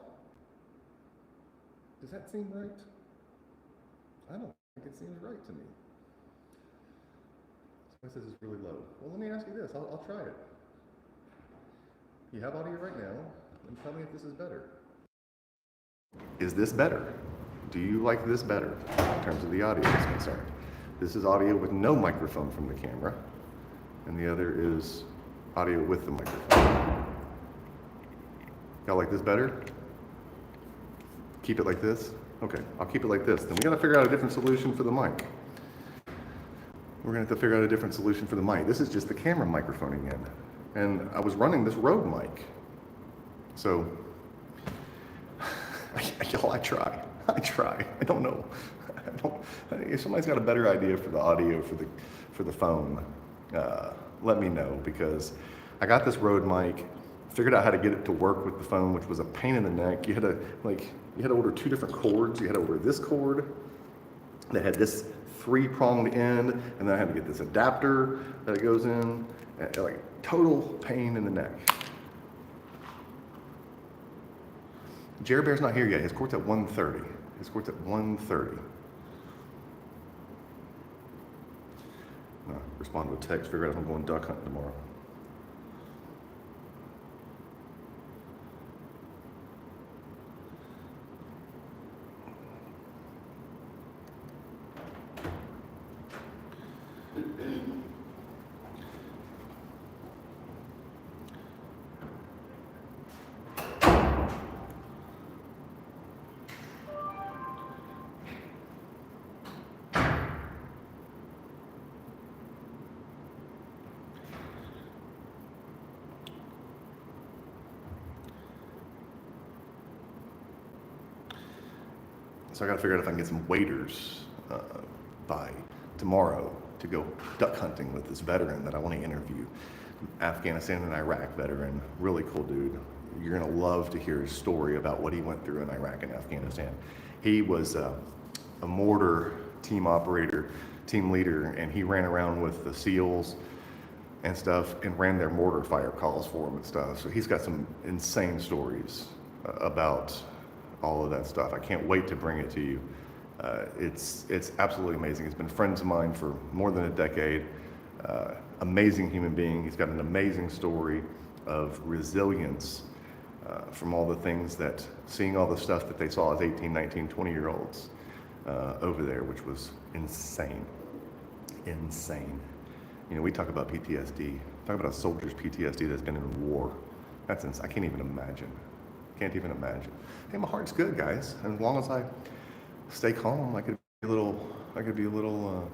Does that seem right? I don't think it seems right to me. Somebody says it's really low. Well, let me ask you this. I'll try it. You have audio right now, and tell me if this is better. Is this better? Do you like this better in terms of the audio is concerned? This is audio with no microphone from the camera, and the other is audio with the microphone. Y'all like this better? Keep it like this? Okay, I'll keep it like this. Then we gotta figure out a different solution for the mic. We're gonna have to figure out a different solution for the mic. This is just the camera microphone again. And I was running this Rode mic. So, y'all, I try. I don't know. If somebody's got a better idea for the audio for the phone, let me know, because I got this Rode mic, figured out how to get it to work with the phone, which was a pain in the neck. You had to order 2 different cords. You had to order this cord that had this 3-pronged end, and then I had to get this adapter that it goes in. Like total pain in the neck. Jerry Bear's not here yet. His court's at 1:30. His court's at 1:30. Respond to a text, figure out if I'm going duck hunting tomorrow. So I got to figure out if I can get some waiters by tomorrow to go duck hunting with this veteran that I want to interview. Afghanistan and Iraq veteran, really cool dude. You're going to love to hear his story about what he went through in Iraq and Afghanistan. He was a mortar team operator, team leader, and he ran around with the SEALs and stuff and ran their mortar fire calls for them and stuff. So he's got some insane stories about all of that stuff. I can't wait to bring it to you. It's absolutely amazing. He's been friends of mine for more than a decade. Amazing human being. He's got an amazing story of resilience from all the things that, seeing all the stuff that they saw as 18, 19, 20-year-olds over there, which was insane. Insane. You know, we talk about PTSD, talk about a soldier's PTSD that's been in war. That's insane. I can't even imagine. Can't even imagine. Hey, my heart's good, guys. And as long as I stay calm, I could be a little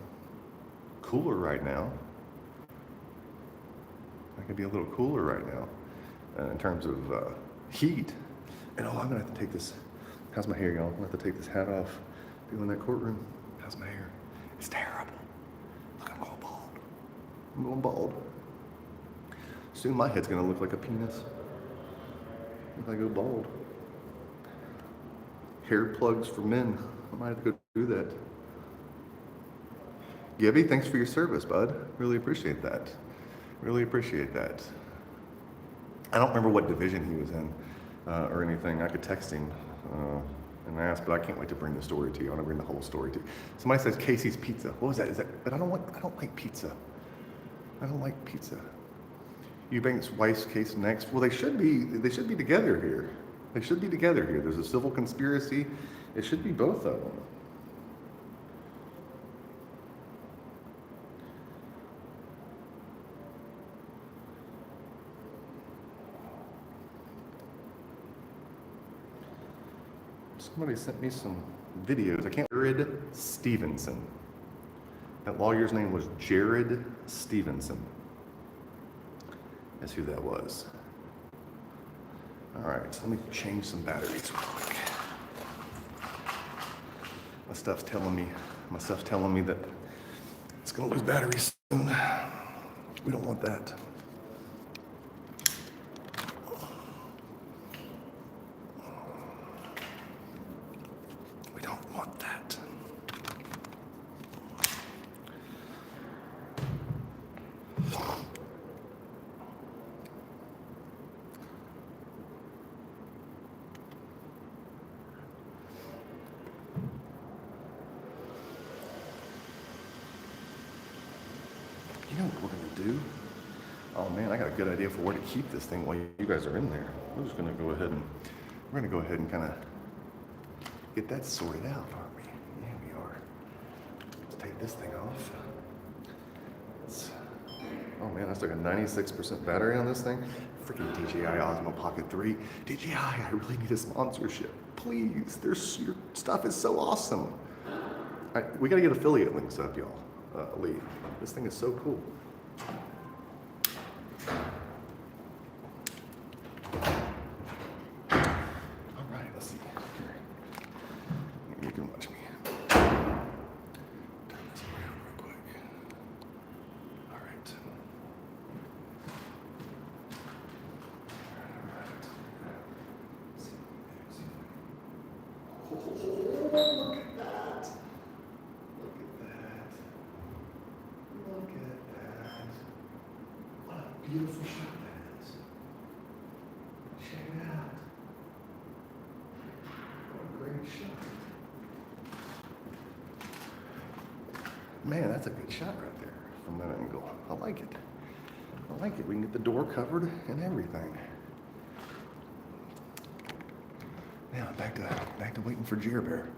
cooler right now. I could be a little cooler right now in terms of heat. And I'm gonna have to take this. How's my hair, y'all? I'm gonna have to take this hat off. People in that courtroom. How's my hair? It's terrible. Look, I'm going bald. I'm going bald. Soon my head's gonna look like a penis if I go bald. Hair plugs for men. I might have to go do that. Gibby, thanks for your service, bud. Really appreciate that. Really appreciate that. I don't remember what division he was in or anything. I could text him and ask, but I can't wait to bring the story to you. I want to bring the whole story to you. Somebody says Casey's Pizza. What was that? Is that? But I don't like pizza. I don't like pizza. Eubanks, Weiss case next. Well, they should be together here. They should be together here. There's a civil conspiracy. It should be both of them. Somebody sent me some videos. I can't. Jared Stevenson. That lawyer's name was Jared Stevenson. That's who that was. All right, so let me change some batteries real quick. My stuff's telling me that it's gonna lose battery soon. We don't want that. We don't want that. You know what we're gonna do? Oh man, I got a good idea for where to keep this thing while you guys are in there. We're just gonna go ahead and kind of get that sorted out, aren't we? Yeah, we are. Let's take this thing off. Oh man, I still got 96% battery on this thing. Freaking DJI Osmo Pocket 3. DJI, I really need a sponsorship. Please, your stuff is so awesome. We gotta get affiliate links up, y'all. Lee, this thing is so cool. All right, let's see. Here. You can watch me. Turn this around real quick. All right. Oh, look at that. Look at that. Look at that. What a beautiful shot that is. Check it out. What a great shot. Man, that's a good shot right there from that angle. I like it. I like it. We can get the door covered and everything. Now back to waiting for Jer Bear.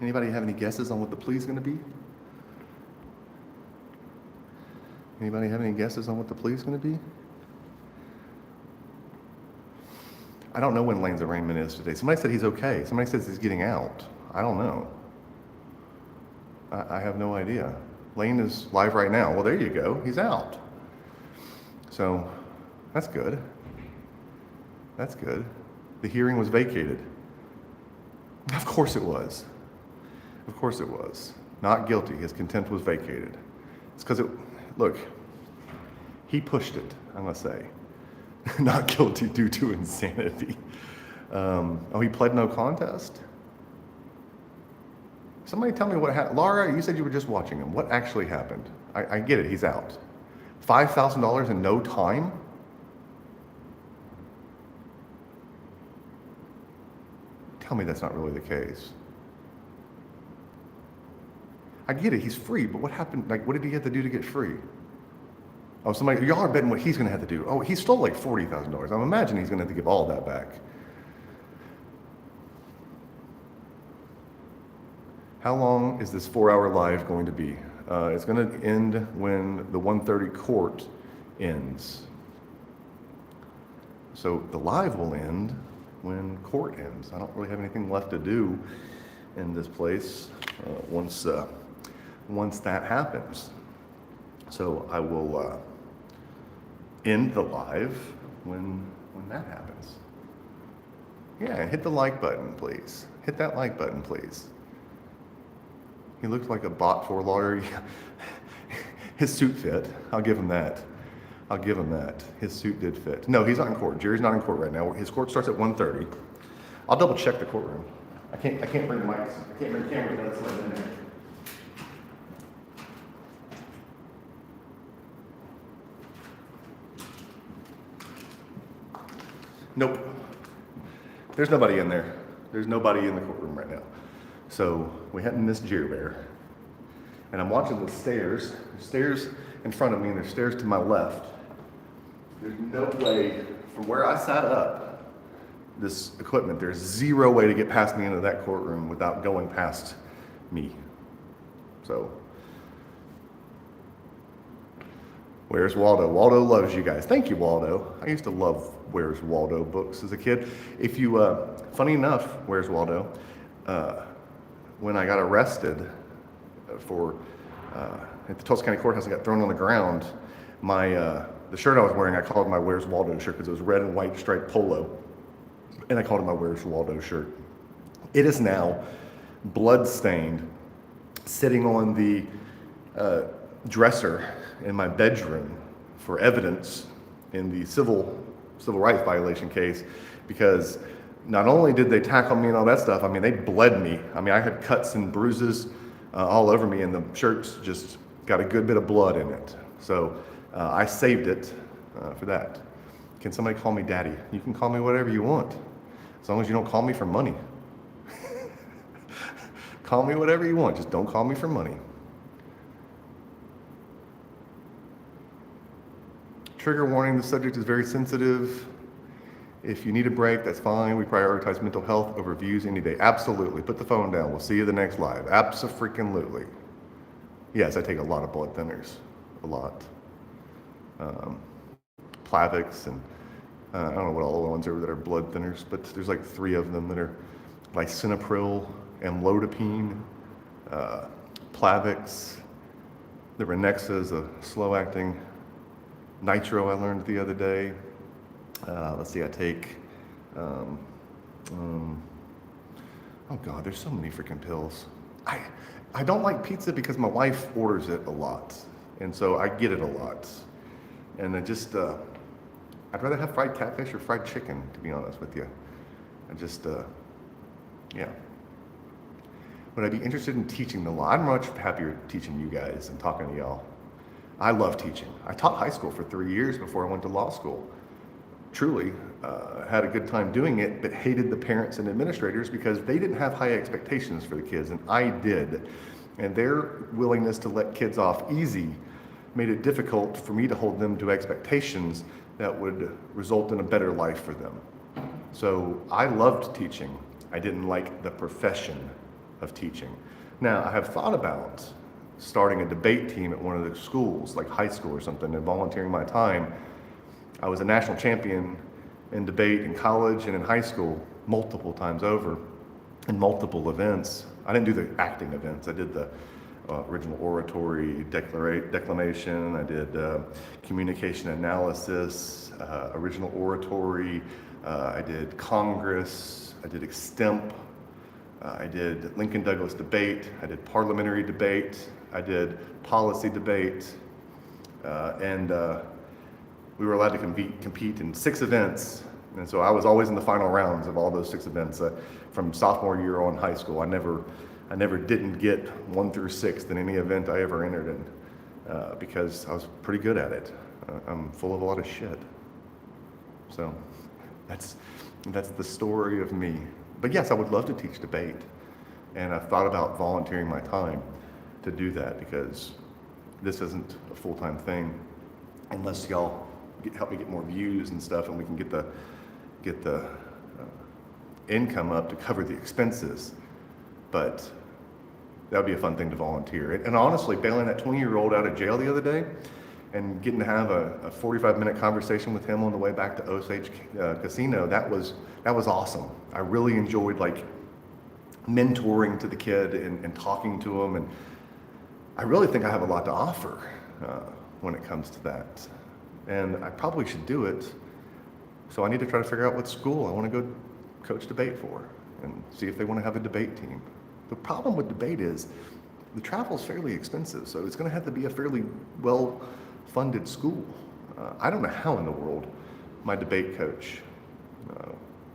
Anybody have any guesses on what the plea is going to be? Anybody have any guesses on what the plea is going to be? I don't know when Lane's arraignment is today. Somebody said he's okay. Somebody says he's getting out. I don't know. I have no idea. Lane is live right now. Well, there you go. He's out. So that's good. That's good. The hearing was vacated. Of course it was. Of course it was. Not guilty. His contempt was vacated. It's because look, he pushed it, I must say. Not guilty due to insanity. Oh, he pled no contest? Somebody tell me what happened. Laura, you said you were just watching him. What actually happened? I get it, he's out. $5,000 in no time? Tell me that's not really the case. I get it, he's free, but what happened? Like, what did he have to do to get free? Oh, y'all are betting what he's gonna have to do. Oh, he stole like $40,000. I'm imagining he's gonna have to give all that back. How long is this 4-hour live going to be? It's gonna end when the 1:30 court ends. So the live will end when court ends. I don't really have anything left to do in this place once that happens. So I will end the live when that happens. Yeah, hit the like button, please. Hit that like button, please. He looked like a bot for a lawyer. His suit fit. I'll give him that. I'll give him that. His suit did fit. No, he's not in court. Jerry's not in court right now. His court starts at 1:30. I'll double check the courtroom. I can't bring mics. I can't bring cameras. That's what's in there. Nope. There's nobody in there. There's nobody in the courtroom right now. So we hadn't missed Jer Bear. And I'm watching the stairs. There's stairs in front of me and there's stairs to my left. There's no way, from where I sat up, this equipment, there's zero way to get past me into that courtroom without going past me. So, Where's Waldo? Waldo loves you guys. Thank you, Waldo. I used to love Where's Waldo books as a kid. If you, funny enough, Where's Waldo, when I got arrested at the Tulsa County Courthouse, I got thrown on the ground. My the shirt I was wearing, I called my Where's Waldo shirt because it was red and white striped polo. And I called it my Where's Waldo shirt. It is now blood-stained, sitting on the dresser in my bedroom for evidence in the civil rights violation case, because not only did they tackle me and all that stuff, I mean, they bled me. I mean, I had cuts and bruises all over me, and the shirt's just got a good bit of blood in it. So I saved it for that. Can somebody call me daddy? You can call me whatever you want, as long as you don't call me for money. Call me whatever you want, just don't call me for money. Trigger warning, the subject is very sensitive. If you need a break, that's fine. We prioritize mental health over views any day. Absolutely. Put the phone down. We'll see you the next live. Abso-freaking-lutely. Yes, I take a lot of blood thinners. A lot. Plavix and I don't know what all the ones are that are blood thinners, but there's like 3 of them that are lisinopril, amlodipine, Plavix. The Renexa is a slow-acting nitro I learned the other day. Let's see, I take, oh God, there's so many freaking pills. I don't like pizza because my wife orders it a lot, and so I get it a lot. And I just, I'd rather have fried catfish or fried chicken, to be honest with you. I just, yeah. Would I be interested in teaching the law? I'm much happier teaching you guys and talking to y'all. I love teaching. I taught high school for 3 years before I went to law school. Truly had a good time doing it, but hated the parents and administrators because they didn't have high expectations for the kids, and I did. And their willingness to let kids off easy made it difficult for me to hold them to expectations that would result in a better life for them. So I loved teaching. I didn't like the profession of teaching. Now, I have thought about starting a debate team at one of the schools, like high school or something, and volunteering my time. I was a national champion in debate in college and in high school multiple times over in multiple events. I didn't do the acting events. I did the original oratory, declamation. I did communication analysis, original oratory. I did Congress. I did extemp. I did Lincoln Douglas debate. I did parliamentary debate. I did policy debate. And we were allowed to compete in 6 events. And so I was always in the final rounds of all those 6 events from sophomore year on high school. I never didn't get 1 through 6th in any event I ever entered in because I was pretty good at it. I'm full of a lot of shit. So that's the story of me. But yes, I would love to teach debate. And I've thought about volunteering my time to do that because this isn't a full-time thing unless y'all help me get more views and stuff, and we can get the income up to cover the expenses. But that would be a fun thing to volunteer. And honestly, bailing that 20-year-old out of jail the other day and getting to have a 45-minute conversation with him on the way back to Osage Casino, that was awesome. I really enjoyed like mentoring to the kid and talking to him, and I really think I have a lot to offer when it comes to that. And I probably should do it. So I need to try to figure out what school I want to go coach debate for and see if they want to have a debate team. The problem with debate is the travel is fairly expensive, so it's going to have to be a fairly well-funded school. I don't know how in the world my debate coach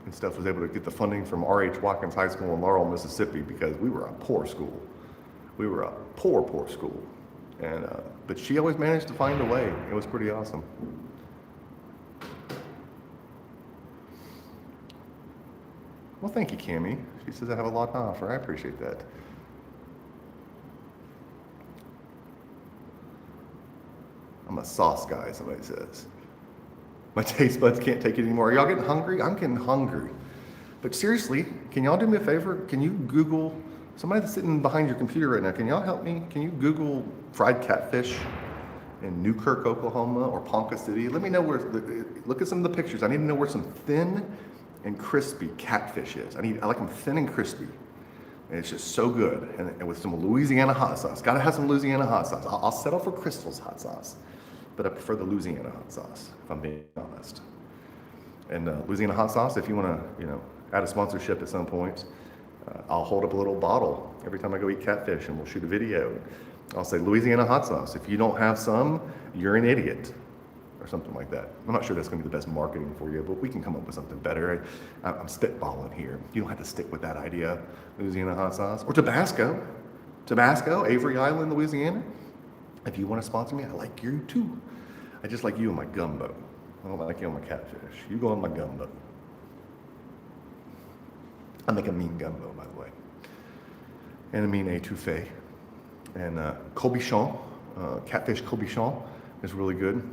and stuff was able to get the funding from R.H. Watkins High School in Laurel, Mississippi, because we were a poor school. We were a poor school. And but she always managed to find a way. It was pretty awesome. Well, thank you, Cammie. She says I have a lot to offer. I appreciate that. I'm a sauce guy, somebody says. My taste buds can't take it anymore. Are y'all getting hungry? I'm getting hungry. But seriously, can y'all do me a favor? Can you Google, somebody that's sitting behind your computer right now, can y'all help me? Can you Google fried catfish in Newkirk, Oklahoma, or Ponca City? Let me know look at some of the pictures. I need to know where some thin and crispy catfish is. I like them thin and crispy. And it's just so good. And with some Louisiana hot sauce. Gotta have some Louisiana hot sauce. I'll settle for Crystal's hot sauce. but I prefer the Louisiana hot sauce, if I'm being honest. And Louisiana hot sauce, if you want to, add a sponsorship at some point, I'll hold up a little bottle every time I go eat catfish, and we'll shoot a video. I'll say Louisiana hot sauce. If you don't have some, you're an idiot, or something like that. I'm not sure that's going to be the best marketing for you, but we can come up with something better. I'm spitballing here. You don't have to stick with that idea, Louisiana hot sauce. Or Tabasco. Tabasco, Avery Island, Louisiana. If you want to sponsor me, I like you too. I just like you on my gumbo. I don't like you on my catfish. You go on my gumbo. I make a mean gumbo, by the way. And a mean étouffée. And cobichon, catfish cobichon is really good.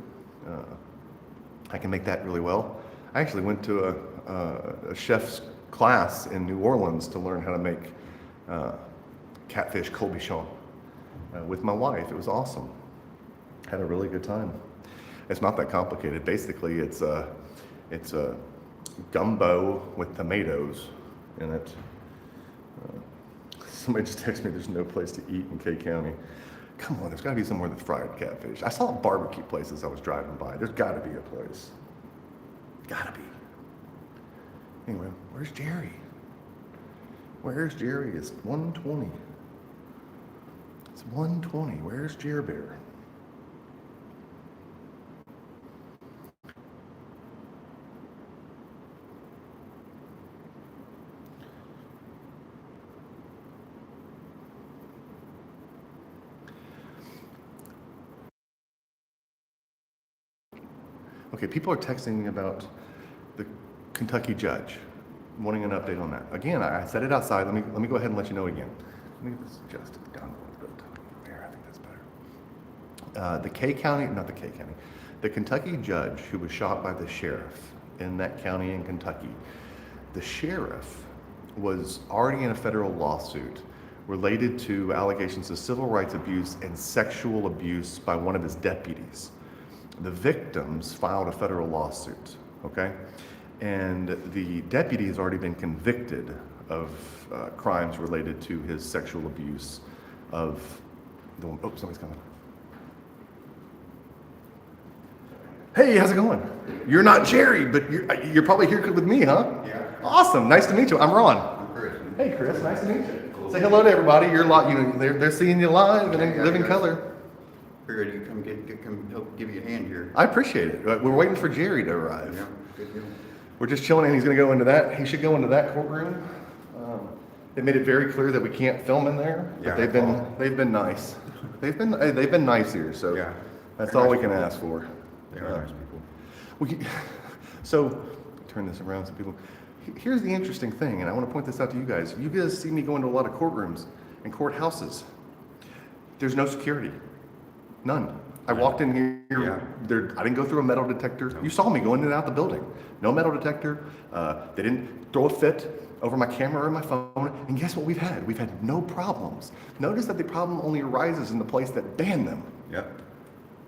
I can make that really well. I actually went to a chef's class in New Orleans to learn how to make catfish cobichon with my wife. It was awesome. Had a really good time. It's not that complicated. Basically, it's a gumbo with tomatoes in it. Somebody just texted me there's no place to eat in K County. Come on, there's got to be somewhere that's fried catfish. I saw barbecue places I was driving by. There's got to be a place. Gotta be. Anyway, where's Jerry? Where's Jerry? It's 1:20. It's 1:20. Where's Jer Bear? Okay, people are texting me about the Kentucky judge, wanting an update on that. Again, I said it outside. Let me go ahead and let you know again. Let me get this adjusted down a little bit. There, I think that's better. The Kentucky judge who was shot by the sheriff in that county in Kentucky, the sheriff was already in a federal lawsuit related to allegations of civil rights abuse and sexual abuse by one of his deputies. The victims filed a federal lawsuit, okay? And the deputy has already been convicted of crimes related to his sexual abuse of the woman. Oh, somebody's coming. Hey, how's it going? You're not Jerry, but you're probably here with me, huh? Yeah. Awesome, nice to meet you. I'm Ron. I'm Chris. Hey, Chris, nice to meet you. Cool. Say hello to everybody. They're seeing you live and in living color. Figured you come help give you a hand here. I appreciate it. We're waiting for Jerry to arrive. Yeah, good deal. We're just chilling, and he's going to go into that. He should go into that courtroom. They made it very clear that we can't film in there, but Yeah, they've been nice. They've been nice here, so Yeah. that's They're all nice we can people. ask for. They are nice people. So turn this around so people. Here's the interesting thing, and I want to point this out to you guys. You guys see me go into a lot of courtrooms and courthouses. There's no security, none. I walked in here. Yeah. I didn't go through a metal detector. You saw me go in and out the building. No metal detector. They didn't throw a fit over my camera or my phone. And guess what we've had? We've had no problems. Notice that the problem only arises in the place that banned them. Yep.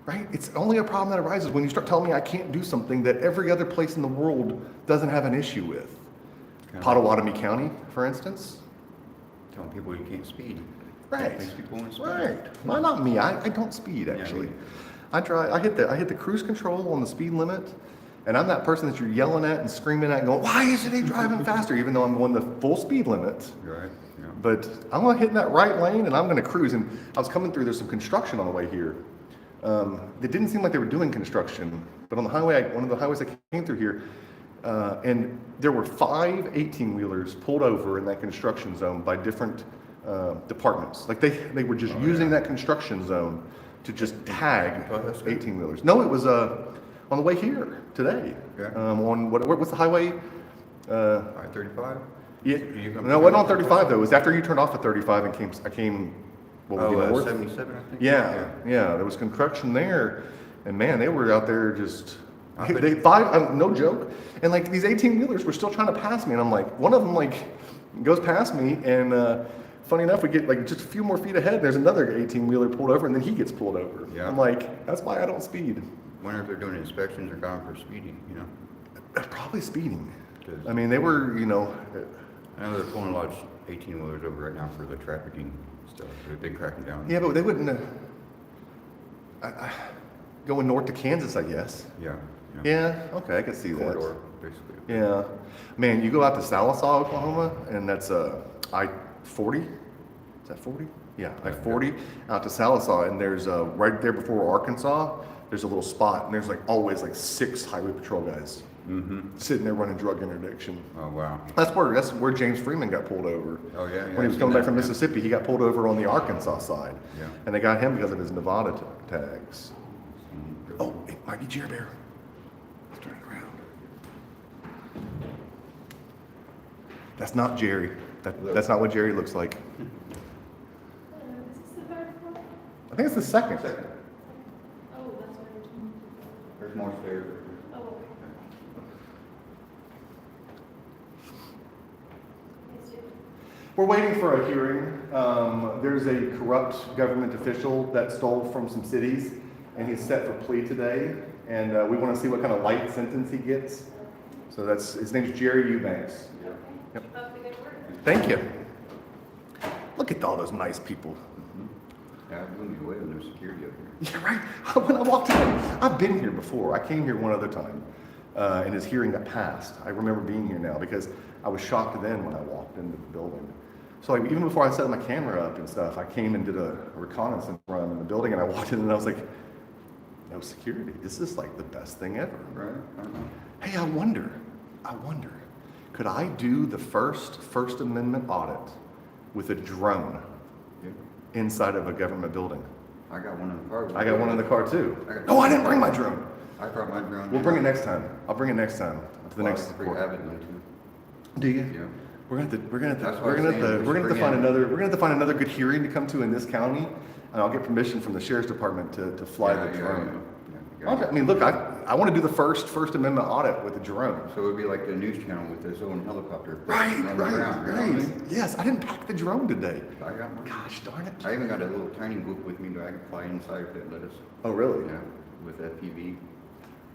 Right? It's only a problem that arises when you start telling me I can't do something that every other place in the world doesn't have an issue with. Potawatomi County, for instance. Telling people you can't speed. Right. Makes people want to speed. Right. Well, not me. I don't speed actually. I hit the cruise control on the speed limit, and I'm that person that you're yelling at and screaming at, going, "Why isn't he driving faster?" Even though I'm going the full speed limit. Right. Yeah. But I'm gonna hit that right lane, and I'm gonna cruise. And I was coming through. There's some construction on the way here. It didn't seem like they were doing construction, but on the highway, one of the highways I came through here, and there were 5 18-wheelers pulled over in that construction zone by different departments. Like they were just using that construction zone to just tag 18-wheelers. No, it was on the way here today. Yeah. On what's the highway? I-35? Yeah, no, it wasn't on 35 though. It was after you turned off at 35 and I came. What would be north? 77, I think. Yeah, there was construction there, and man, they were out there just. I bet They you- 5, no joke, and like these 18-wheelers were still trying to pass me, and I'm like, one of them like goes past me, and funny enough, we get like just a few more feet ahead. There's another 18-wheeler pulled over, and then he gets pulled over. Yeah. I'm like, that's why I don't speed. Wonder if they're doing inspections or going for speeding, you know? Probably speeding. Good. I mean, they were, I know they're pulling a lot of 18-wheelers over right now for the trafficking stuff. They've been cracking down. Yeah, but they wouldn't. going north to Kansas, I guess. Yeah. Yeah, okay, I can see that. Corridor, basically. Yeah. Man, you go out to Sallisaw, Oklahoma, and that's I-40? Is that 40? Yeah, I-40 out to Sallisaw, and there's right there before Arkansas, there's a little spot, and there's like always like 6 highway patrol guys sitting there running drug interdiction. Oh, wow. That's where James Freeman got pulled over. Oh, yeah, yeah, When he was I've coming seen back that, from yeah. Mississippi, he got pulled over on the Arkansas side. Yeah. And they got him because of his Nevada tags. Oh, it might be Jerry Bear. Let's turn it around. That's not Jerry. That's not what Jerry looks like. Is this the third floor? I think it's the second. Oh, that's why you're doing. There's more stairs. Oh, okay. Yes, you. We're waiting for a hearing. There's a corrupt government official that stole from some cities, and he's set for plea today. And we want to see what kind of light sentence he gets. So his name's Jerry Eubanks. Yep. Keep up the good work. Thank you. Look at all those nice people. Yeah, I wouldn't be waiting, there's security up here. Yeah, right. When I walked in, I've been here before. I came here one other time, and his hearing got passed. I remember being here now because I was shocked then when I walked into the building. So like even before I set my camera up and stuff, I came and did a reconnaissance run in the building, and I walked in and I was like, no security. This is like the best thing ever. Right? I don't know. Hey, I wonder, could I do the First Amendment audit with a drone Yeah. inside of a government building? I got one in the car. I got one in the car too. I got- Oh, I didn't bring my drone. I brought my drone. We'll bring it next time. I'll bring it next time to the next. Pretty avidly too. Do you? Yeah. We're gonna That's what I'm saying, have to find bring another. We're gonna have to find another good hearing to come to in this county, and I'll get permission from the sheriff's department to fly the drone. Yeah, you Okay, gotta- I mean, look, I want to do the First Amendment audit with a drone. So it would be like the news channel with his own helicopter. Right, running around, you know what I right. mean? Yes, I didn't pack the drone today. I got one. Gosh darn it. I even got a little tiny book with me that I can fly inside if it let us. Oh, really? Yeah, with FPV.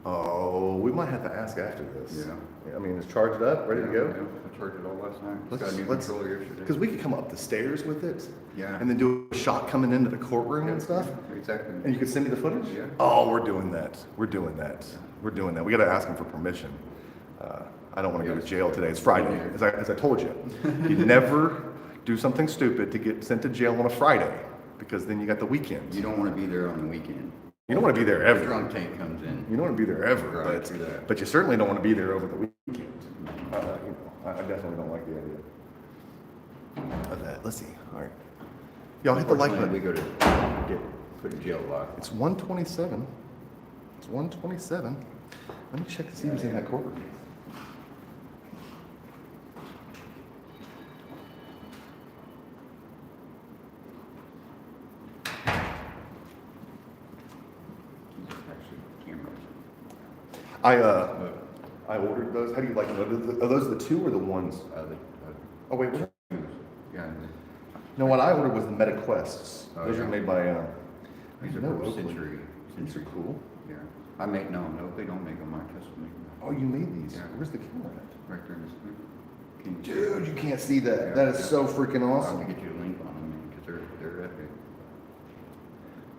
Oh, we might have to ask after this. Yeah. I mean, it's charged up, ready to Yeah, go. I charged it all last night. Just got a new controller yesterday. Because we could come up the stairs with it. Yeah. And then do a shot coming into the courtroom Yeah, and stuff. yeah, exactly. And you could send me the footage? Yeah. Oh, we're doing that. We're doing that. We're doing that. We got to ask him for permission. I don't want to go to jail today. It's Friday, as I told you. You never do something stupid to get sent to jail on a Friday, because then you got the weekend. You don't want to be there on the weekend. You don't want to be there The ever. drunk tank comes in. You don't want to be there ever, Right, true that. but you certainly don't want to be there over the weekend. I definitely don't like the idea of that. Let's see. All right. Y'all hit the like Unfortunately, button. we go to get put in jail a lot. It's 1:27. It's 1:27. Let me check to see who's in that courtroom. Actually, cameras. I ordered those. How do you like them? Are those the two or the ones? Oh wait, what? Yeah. No, what I ordered was the Meta Quests. Oh, Those yeah. are made by. These are no, from Oakland. Century. These are cool. Yeah. I make no, they don't make them. I custom make them. Oh, you made these. Yeah. Where's the camera at? Right there in this. Can you Dude, you can't see that. Yeah, That is yeah. so freaking I'll awesome. have to get you a link on them because they're epic.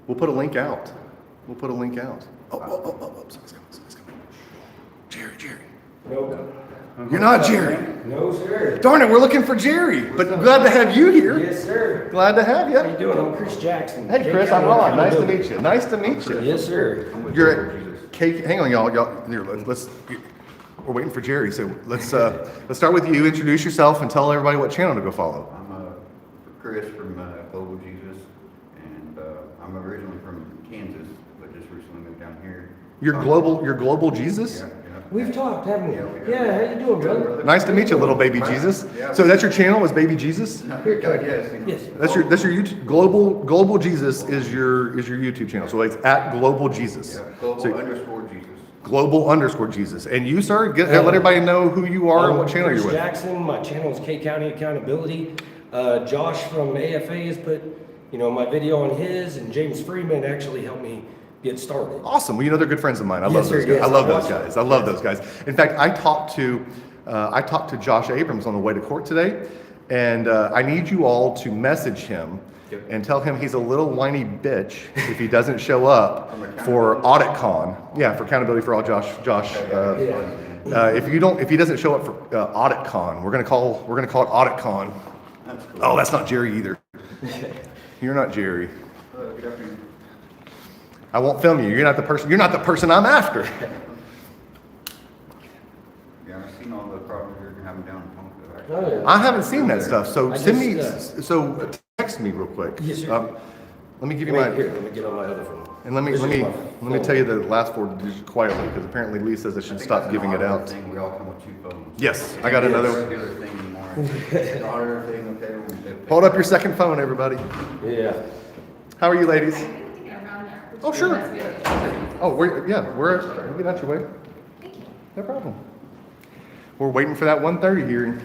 We'll put a link out. We'll put a link out. Oh, something's coming. Jerry. Nope. You're not Jerry. No, sir. Darn it, we're looking for Jerry. But glad to have you here. Yes, sir. Glad to have How you you. doing? I'm Chris Jackson. Hey, Chris, I'm Ron. Nice to meet you. Nice to meet you. Yes, sir. You're at Cake. Hang on, y'all. Here, let's. We're waiting for Jerry, so let's start with you. Introduce yourself and tell everybody what channel to go follow. I'm Chris from Global Jesus, and I'm originally from Kansas, but just recently moved down here. You're global Jesus. Yeah. We've talked, haven't we? Yeah, we have. Yeah, how you doing, brother? Nice to meet you, little baby Jesus. Yeah. So that's your channel, is Baby Jesus. Yes. Yes. That's your YouTube. Global Jesus is your YouTube channel. So it's at Global Jesus. Yeah. Global So _Jesus. Global_Jesus. And you, sir, let everybody know who you are and what channel Chris you're with. Jackson. My channel is K County Accountability. Josh from AFA has put, my video on his, and James Freeman actually helped me get started. Awesome. Well, they're good friends of mine. I love Yes, those sir, guys. yes, I love I those watch guys. them. I love those guys. In fact, I talked to Josh Abrams on the way to court today, and I need you all to message him Yep. and tell him he's a little whiny bitch if he doesn't show up for AuditCon. Yeah, for accountability for all, Josh. If he doesn't show up for AuditCon, we're gonna call it AuditCon. That's cool. Oh, that's not Jerry either. You're not Jerry. Good afternoon. I won't film you. You're not the person I'm after. Yeah, I've seen all the problems you're having down in Pawhuska. Oh, yeah. I haven't seen that stuff. So I text me real quick. Yes, sir. Let me give you Wait, my. here, let me get on my other phone. And let me tell you the last 4 digits quietly, because apparently Lee says I should stop giving it out. We all come with 2 phones. Yes, I got another. Regular thing anymore. The auditor thing, okay, Hold up your second phone, everybody. Yeah. How are you, ladies? I'm gonna get around there. Oh, sure. Oh, we'll get out your way. Thank you. No problem. We're waiting for that 1:30 hearing.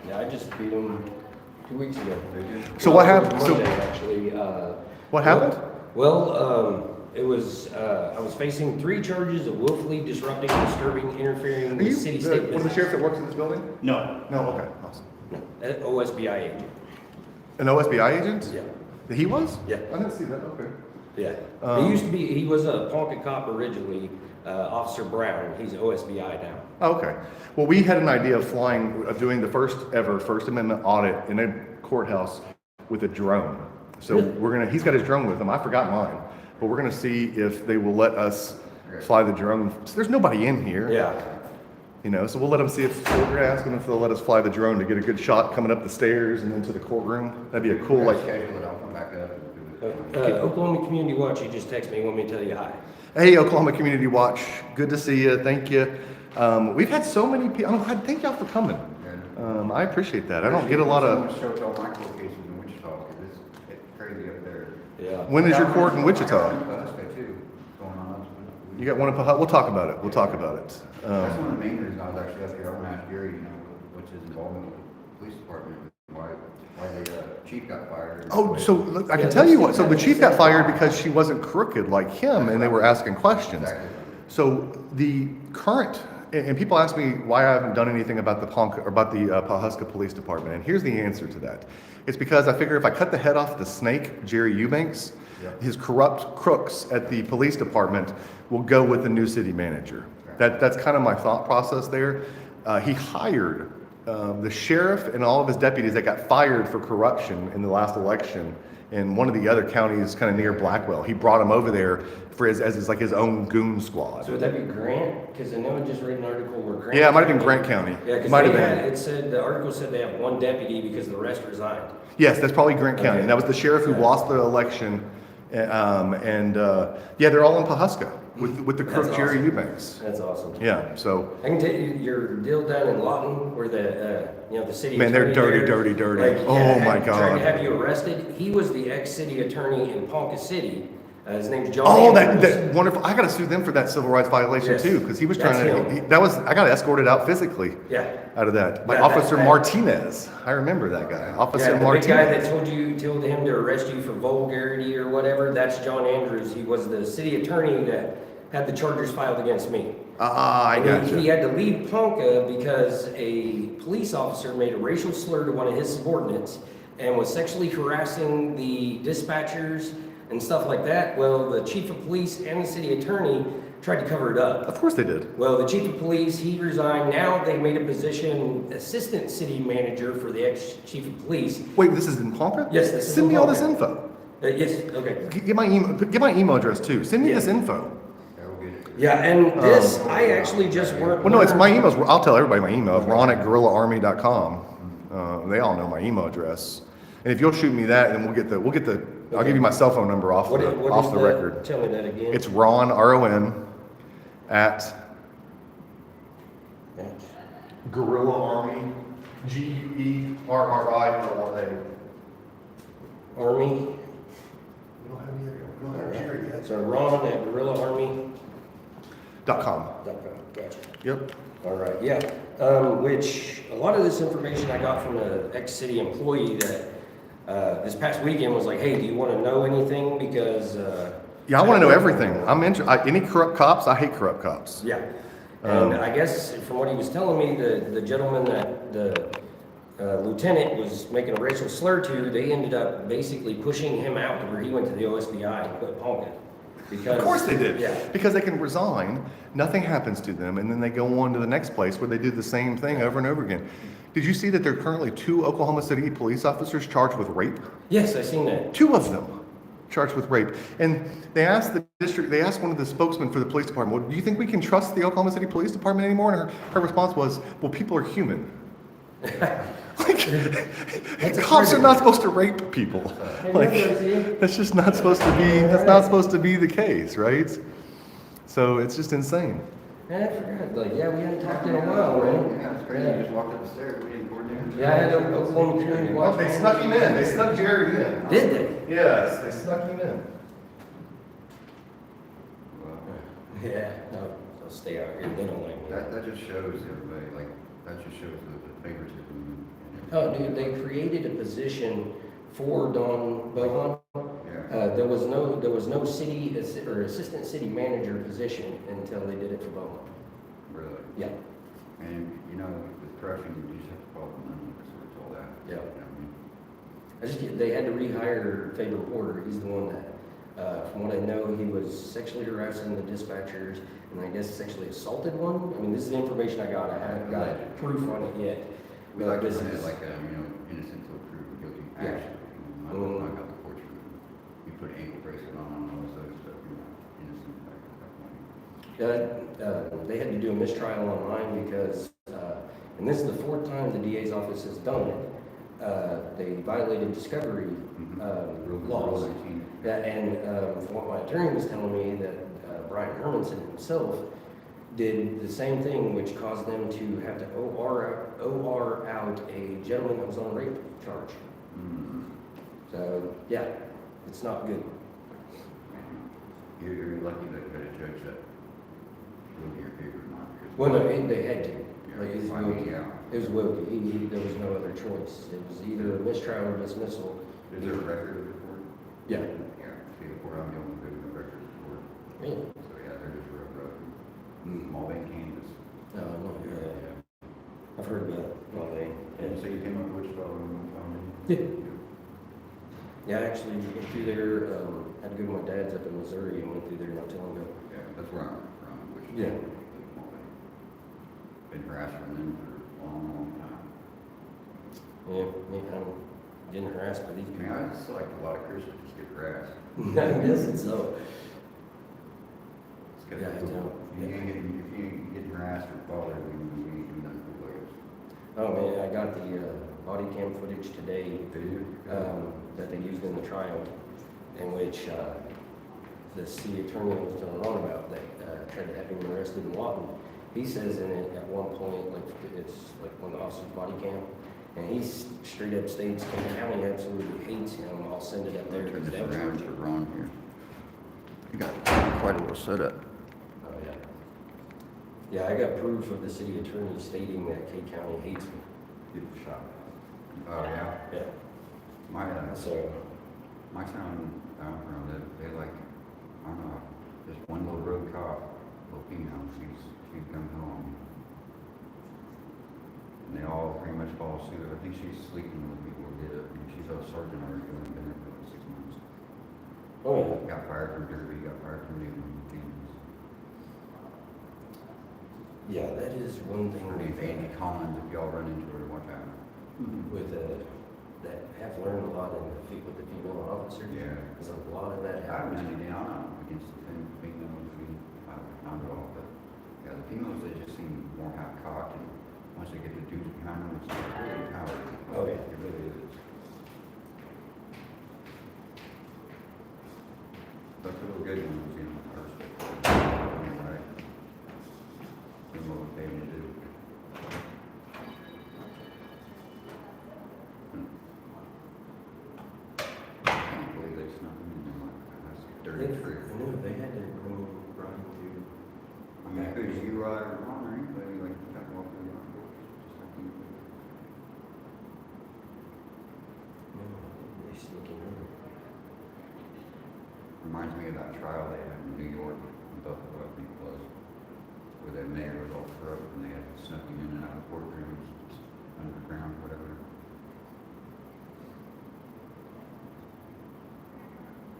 Yeah, I just beat him 2 weeks ago. So what happened? So Monday, actually. what happened? Well, it was, I was facing 3 charges of willfully disrupting, disturbing, interfering Are with you city-state one of the business. sheriffs that works in this building? No. No. Okay. Awesome. OSBI agent. An OSBI agent? Yeah. He was? Yeah. I didn't see that. Okay. Yeah. He was a Ponca cop originally, Officer Brown. He's OSBI now. Oh, okay. Well, we had an idea of doing the first ever First Amendment audit in a courthouse with a drone. So he's got his drone with him. I forgot mine, but we're gonna see if they will let us fly the drone. So there's nobody in here. Yeah. So we'll let them see if we're gonna ask them if they'll let us fly the drone to get a good shot coming up the stairs and into the courtroom. That'd be a cool Schedule it, I'll come back up and do it. Oklahoma Community Watch, you just texted me, want me to tell you hi. Hey, Oklahoma Community Watch. Good to see you. Thank you. We've had so many people. I'm glad. Thank y'all for coming. I appreciate that. I don't get a lot of. Show to all my court cases in Wichita, 'cause it's crazy up there. Yeah. When is your court in Wichita? I got one in Pawhuska, too, going on. You got one in Pawhuska? We'll talk about it. That's one of the main reasons I was actually up here. I want to ask Gary, what's his involvement with the police department, why the chief got fired. Oh, so look, I can tell you what. So the chief got fired because she wasn't crooked like him, and they were asking questions. Exactly. So the current, and people ask me why I haven't done anything about the Pawhuska Police Department, and here's the answer to that. It's because I figure if I cut the head off the snake, Jerry Eubanks, his corrupt crooks at the police department will go with the new city manager. That's kind of my thought process there. He hired the sheriff and all of his deputies that got fired for corruption in the last election in one of the other counties kind of near Blackwell. He brought them over there for his own goon squad. So would that be Grant? Because I know I just read an article where Grant. Yeah, it might have been Grant County. Yeah, because Might have been. it said, the article said they have 1 deputy because the rest resigned. Yes, that's probably Grant County. Okay. And that was the sheriff who lost the election. Yeah, they're all in Pawhuska with the crook That's Jerry awesome. Eubanks. That's awesome. Yeah, so I can tell you, your deal down in Lawton, where the city Man, they're attorney dirty, there, dirty. Oh, my tried God. to have you arrested. He was the ex-city attorney in Ponca City. His name's John. oh, Andrews. that wonderful! I got to sue them for that civil rights violation Yes. too, because he was That's trying to. him. I got escorted out physically. Yeah. Out of that by Yeah, Officer that- Martinez. I remember that guy, Officer Yeah, the big guy that Martinez. told him to arrest you for vulgarity or whatever, that's John Andrews. He was the city attorney that had the charges filed against me. I And got he you. had to leave Ponca because a police officer made a racial slur to one of his subordinates and was sexually harassing the dispatchers and stuff like that. Well, the chief of police and the city attorney tried to cover it up. Of course they did. Well, the chief of police, he resigned. Now they made a position assistant city manager for the ex-chief of police. Wait, this is in Ponca? Yes, this is Send in me all this Ponca. info. Yes, okay. Get my email address too. Send me Yeah. this info. Yeah, we'll get it. Yeah, and this, I actually just worked. Well, no, it's my emails. I'll tell everybody my email. It's ron@guerrillaarmy.com. They all know my email address. And if you'll shoot me that, then we'll get the. I'll give you my cell phone number off What the is the record. Tell me that again. It's Ron RON at Guerrilla Army GUERRILLA. Army. We don't have any. We don't have Jerry yet. So Ron at guerrillaarmy.com. .com. Gotcha. Yep. All right, yeah. Which a lot of this information I got from an ex-city employee that this past weekend was like, hey, do you want to know anything? Because Yeah, I want to know everything. I'm interested. Any corrupt cops? I hate corrupt cops. yeah. And I guess from what he was telling me, the gentleman that lieutenant was making a racial slur to, they ended up basically pushing him out to where he went to the OSBI and quit honking. Because, Of course they did. Yeah. Because they can resign, nothing happens to them, and then they go on to the next place where they do the same thing over and over again. Did you see that there are currently 2 Oklahoma City police officers charged with rape? Yes, I seen that. 2 of them charged with rape. And they asked one of the spokesmen for the police department, well, do you think we can trust the Oklahoma City Police Department anymore? And her response was, well, people are human. Cops are not supposed to rape people. That's just not supposed to be, that's not supposed to be the case, right? So it's just insane. Man, I forgot. Like, yeah, we hadn't talked in a while, man. Yeah, it's crazy. You just walked up the stairs. We didn't coordinate. Yeah, I had Oklahoma Community Watch. They snuck him in. They snuck Jared in. Did they? Yes, they snuck him in. Well, Yeah, no, I'll stay out here. They don't like me. that just shows everybody, like, that just shows the favoritism. Oh, dude, they created a position for Don Bohan. Yeah. There was no city or assistant city manager position until they did it for Bohan. Really. Yeah. And, you know, with crushing, you just have to follow the money, so it's all that. Yeah. You know what I mean? They had to rehire Faber Porter. He's the one that, from what I know, he was sexually harassing the dispatchers and I guess sexually assaulted one. I mean, this is the information I got. I haven't got proof on it yet. We like to This run it is- like, you know, innocent till proven guilty. Yeah. Actually, you know, not the courts. You put ankle bracelet on and all this other stuff, you're not innocent like that point. They had to do a mistrial online because, and this is the 4th time the DA's office has done it. They violated discovery laws. Rule 19. Yeah, and from what my attorney was telling me, that Brian Hermanson himself did the same thing, which caused them to have to OR out a gentleman that was on a rape charge. Mm. So, yeah, it's not good. You're lucky that you had a judge that ruled in your favor, not yours. Well, no, they had to. Yeah, Like, it was finally, Wilkie. yeah. It was Wilkie. There was no other choice. It was either a mistrial or dismissal. Is there a record of the court? Yeah. Yeah, see, the court, I'm the only good in the record of the court. Really? So, yeah, they're just real rough. Mm. Malvern, Kansas. No, no, yeah. I've heard about it. Well, And so you came up with Wichita and found Yeah. Yeah, I actually went through there, had to go to my dad's up in Missouri and went through there not too long ago. Yeah, that's where I'm from, Wichita. Yeah. Malvern. Been harassed from them for a long, long time. Yeah, me kind of getting harassed by these I mean, people. I just like a lot of Christians just get harassed. I guess it's so. It's 'cause Yeah, I know. if you ain't getting harassed or bothered, then you ain't doing nothing for lawyers. Oh man, I got the body cam footage today Do you? that they used in the trial, in which the city attorney was telling on about that tried to have him arrested in Lawton. He says in it at one point, like it's like one of the officers' body cam, and he straight up states King County absolutely hates him. I'll send it up there. Turn because this that was around legit. for Ron here. You got quite a little setup. Oh, yeah. Yeah, I got proof of the city attorney stating that K County hates me. Get the shot. Oh, yeah? Yeah. So, My town, down around it, they like, I don't know, this one little road cop, little female, she'd come home. And they all pretty much follow suit. I think she's sleeping with people who did it. And she's a sergeant already, been there for like 6 months. oh Got fired from Derby, got fired from Newton. yeah, that is one thing Her name's Andy Collins, if y'all run into her, watch out. with that have learned a lot in with the female officer. Yeah. There's a lot of that I haven't happens. done anything on against the females, not at all, but, yeah, the females, they just seem more half-cocked, and once they get the dudes behind them, it's really empowering. Oh, yeah. It really is. But the little good ones, you know, are right. Doing what they need to do. I can't believe they snuck them in there like that. That's I dirty trick. know, they had to brought him to. I mean, it could you or Ron or anybody, like, got to walk through the front door, just like you. No, they sneak in there. Reminds me of that trial they had in New York, in Buffalo, I think it was, where that mayor was all corrupt and they had snuck him in and out of courtrooms, underground, whatever.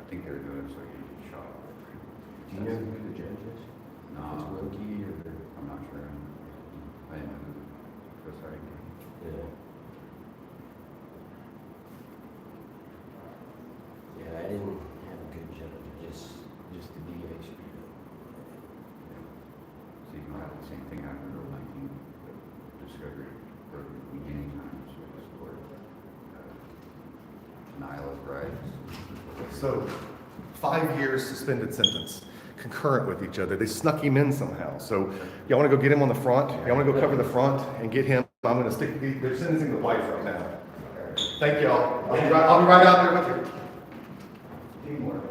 think they were doing it so he could get shot. Do you know who the judge is? No, If it's Wilkie or? I'm not sure. I didn't know who Chris Harding was. Yeah. Yeah, I didn't have a good judge, just the DA screwed up. So you might have the same thing happen in the 19 discovery or beginning times with this court. Denial of rights. So, 5 years suspended sentence, concurrent with each other. They snuck him in somehow. So, y'all want to go get him on the front? Y'all want to go cover the front and get him? I'm going to stick. They're sentencing the wife right now. Thank y'all. I'll be right out there with you. Teamwork.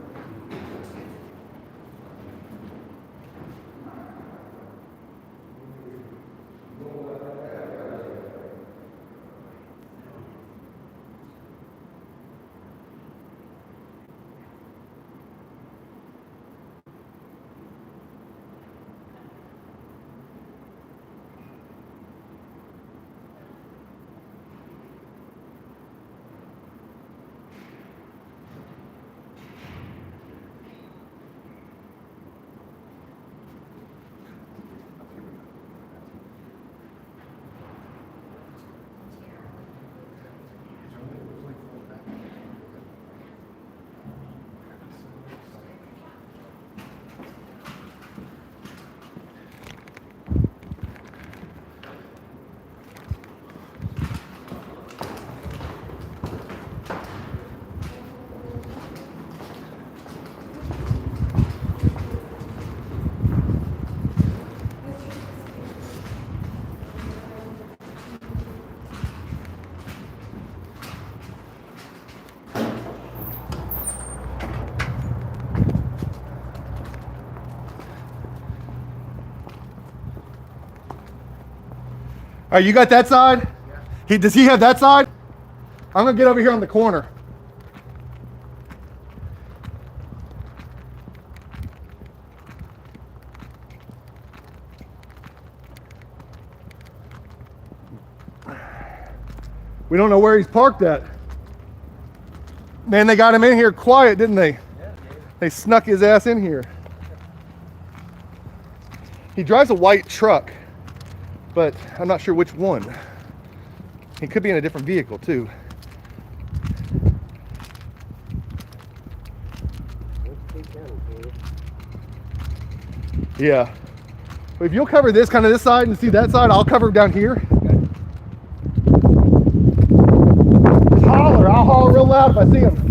All right, you got that side? Yeah. Does he have that side? I'm gonna get over here on the corner. We don't know where he's parked at. Man, they got him in here quiet, didn't they? Yeah, they snuck his ass in here. He drives a white truck, but I'm not sure which one. He could be in a different vehicle too. Yeah. But if you'll cover this side and see that side, I'll cover down here. Just holler. I'll holler real loud if I see him.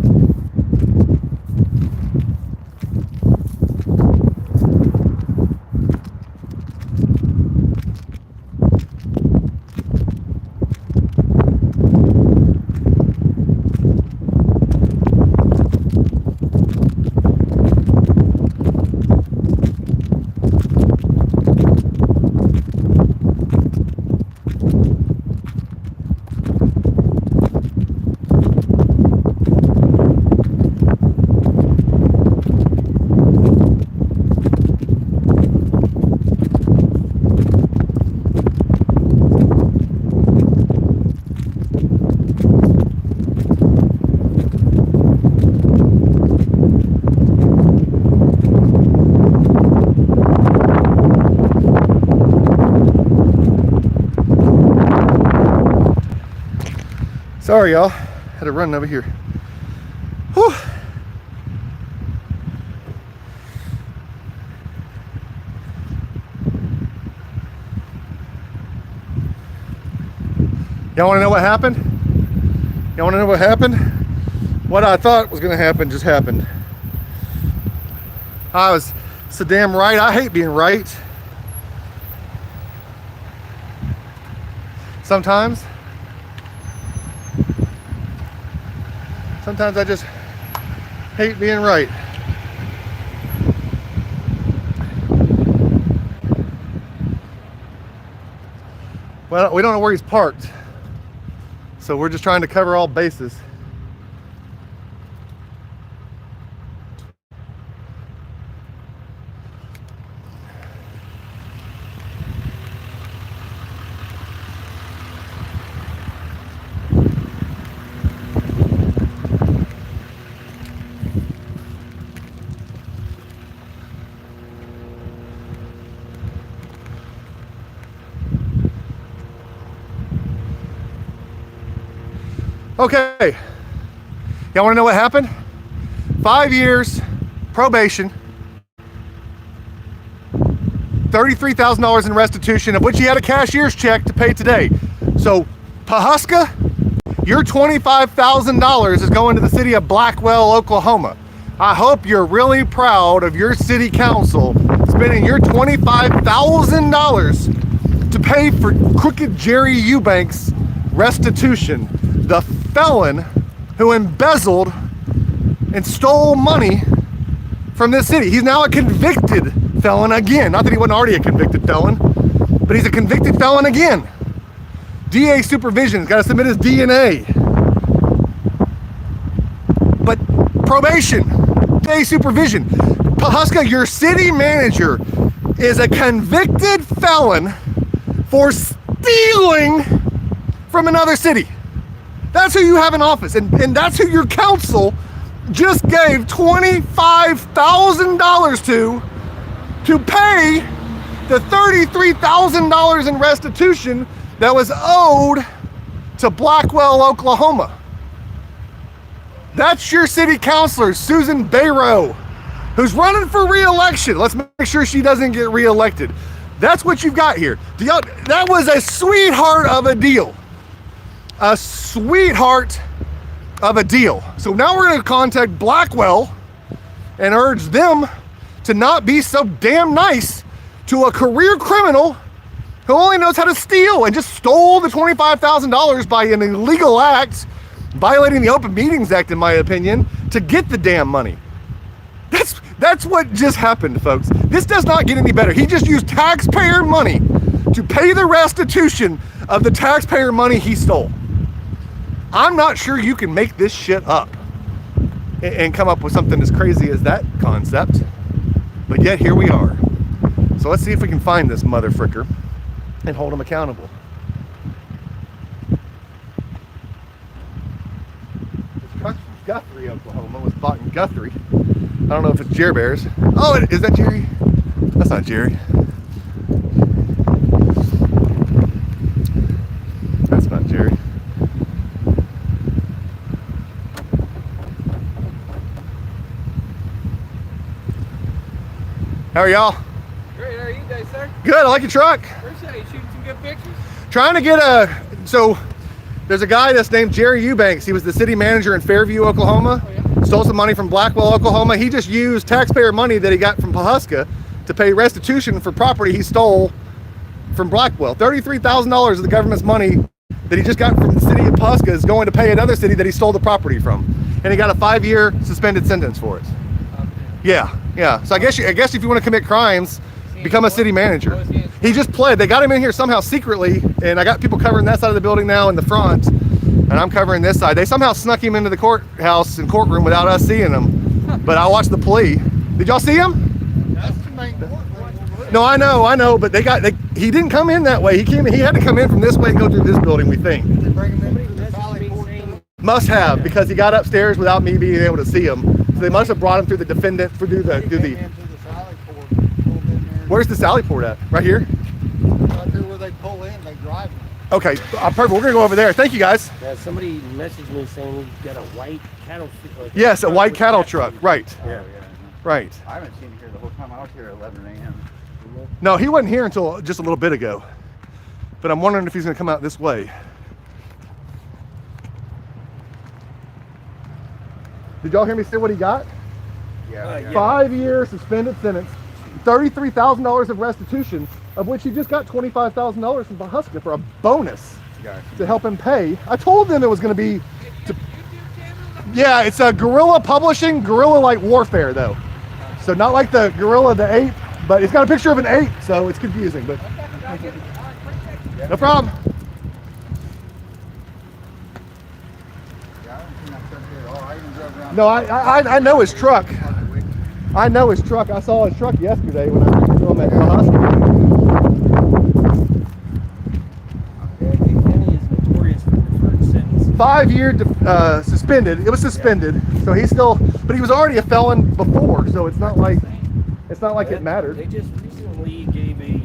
Sorry, y'all. Had to run over here. Whew. Y'all want to know what happened? Y'all want to know what happened? What I thought was going to happen just happened. I was so damn right. I hate being right. Sometimes I just hate being right. Well, we don't know where he's parked, so we're just trying to cover all bases. Okay. Y'all want to know what happened? 5 years, probation, $33,000 in restitution, of which he had a cashier's check to pay today. So, Pawhuska, your $25,000 is going to the city of Blackwell, Oklahoma. I hope you're really proud of your city council spending your $25,000 to pay for crooked Jerry Eubanks restitution, the felon who embezzled and stole money from this city. He's now a convicted felon again. Not that he wasn't already a convicted felon, but he's a convicted felon again. DA supervision, got to submit his DNA. But probation, DA supervision. Pawhuska, your city manager is a convicted felon for stealing from another city. That's who you have in office, and that's who your council just gave $25,000 to pay the $33,000 in restitution that was owed to Blackwell, Oklahoma. That's your city councilor, Susan Bayrow, who's running for re-election. Let's make sure she doesn't get re-elected. That's what you've got here. That was a sweetheart of a deal. A sweetheart of a deal. So now we're going to contact Blackwell and urge them to not be so damn nice to a career criminal who only knows how to steal and just stole the $25,000 by an illegal act, violating the Open Meetings Act, in my opinion, to get the damn money. That's what just happened, folks. This does not get any better. He just used taxpayer money to pay the restitution of the taxpayer money he stole. I'm not sure you can make this shit up and come up with something as crazy as that concept, but yet here we are. So let's see if we can find this mother fricker and hold him accountable. This truck from Guthrie, Oklahoma was bought in Guthrie. I don't know if it's Jerry Bears. Oh, is that Jerry? That's not Jerry. That's not Jerry. How are y'all? Great, how are you guys, sir? Good, I like your truck. Appreciate you shooting some good pictures. Trying to get so there's a guy that's named Jerry Eubanks. He was the city manager in Fairview, Oklahoma. Oh, yeah? Stole some money from Blackwell, Oklahoma. He just used taxpayer money that he got from Pawhuska to pay restitution for property he stole from Blackwell. $33,000 of the government's money that he just got from the city of Pawhuska is going to pay another city that he stole the property from. And he got a 5-year suspended sentence for it. Yeah. So I guess if you want to commit crimes, become a city manager. He just pled. They got him in here somehow secretly, and I got people covering that side of the building now in the front, and I'm covering this side. They somehow snuck him into the courthouse and courtroom without us seeing him. But I watched the plea. Did y'all see him? That's the main court. No, I know, but he didn't come in that way. He had to come in from this way and go through this building, we think. They bring him in the Valley Court. Must have, because he got upstairs without me being able to see him. So they must have brought him through the defendant Where's the Sally Port at? Right here? Right there where they pull in, they drive them. Okay, perfect. We're gonna go over there. Thank you, guys. Somebody messaged me saying he's got a white cattle. Yes, a white cattle truck. Right. Yeah. Right. I haven't seen him here the whole time. I was here at 11 a.m. No, he wasn't here until just a little bit ago. But I'm wondering if he's gonna come out this way. Did y'all hear me say what he got? Yeah. 5-year suspended sentence, $33,000 of restitution, of which he just got $25,000 from Pawhuska for a bonus to help him pay. I told them it was going to be. Yeah, it's a guerrilla publishing, guerrilla like warfare though. So not like the gorilla the ape, but it's got a picture of an ape, so it's confusing. But no problem. No, I know his truck. I know his truck. I saw his truck yesterday when I was him at the hospital. County is notorious for deferred sentence. 5-year suspended. It was suspended, so he's still. But he was already a felon before, so it's not like it mattered. They just recently gave a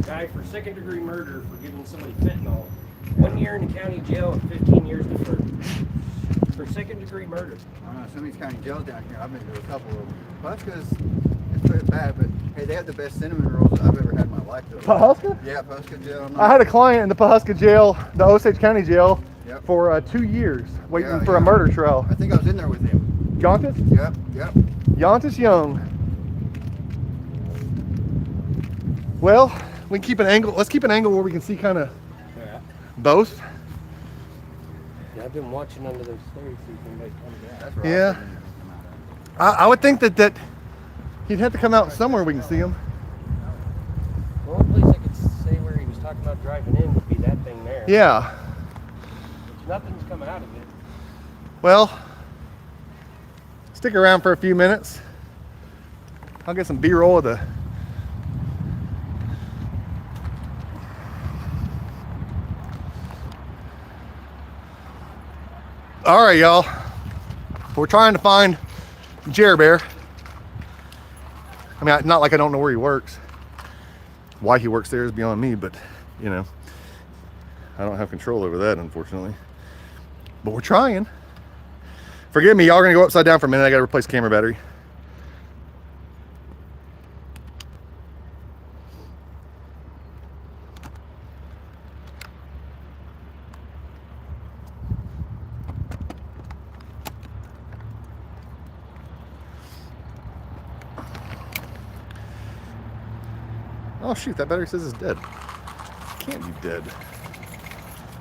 guy for second-degree murder for giving somebody fentanyl 1 year in the county jail and 15 years deferred. for second-degree murder. I don't know, some of these county jails down here, I've been to a couple of them. Pawhuska's, it's pretty bad, but hey, they have the best cinnamon rolls I've ever had in my life. Though. Pawhuska? Yeah, Pawhuska jail. I had a client in the Pawhuska jail, the Osage County jail, Yep. for 2 years waiting Yeah, for yeah. a murder trial. I think I was in there with him. Yontis? Yep. Yontis Young. Well, we can keep an angle. Let's keep an angle where we can see kind of both. Yeah, I've been watching under those stairs, see if anybody comes out. That's right. Yeah. I would think that he'd have to come out somewhere we can see him. The only place I could say where he was talking about driving in would be that thing there. Yeah. Nothing's come out of it. Well, stick around for a few minutes. I'll get some B-roll of the. All right, y'all. We're trying to find Jerry Bear. I mean, not like I don't know where he works. Why he works there is beyond me, but you know, I don't have control over that, unfortunately. But we're trying. Forgive me, y'all are gonna go upside down for a minute. I gotta replace camera battery. Oh shoot, that battery says it's dead. It can't be dead.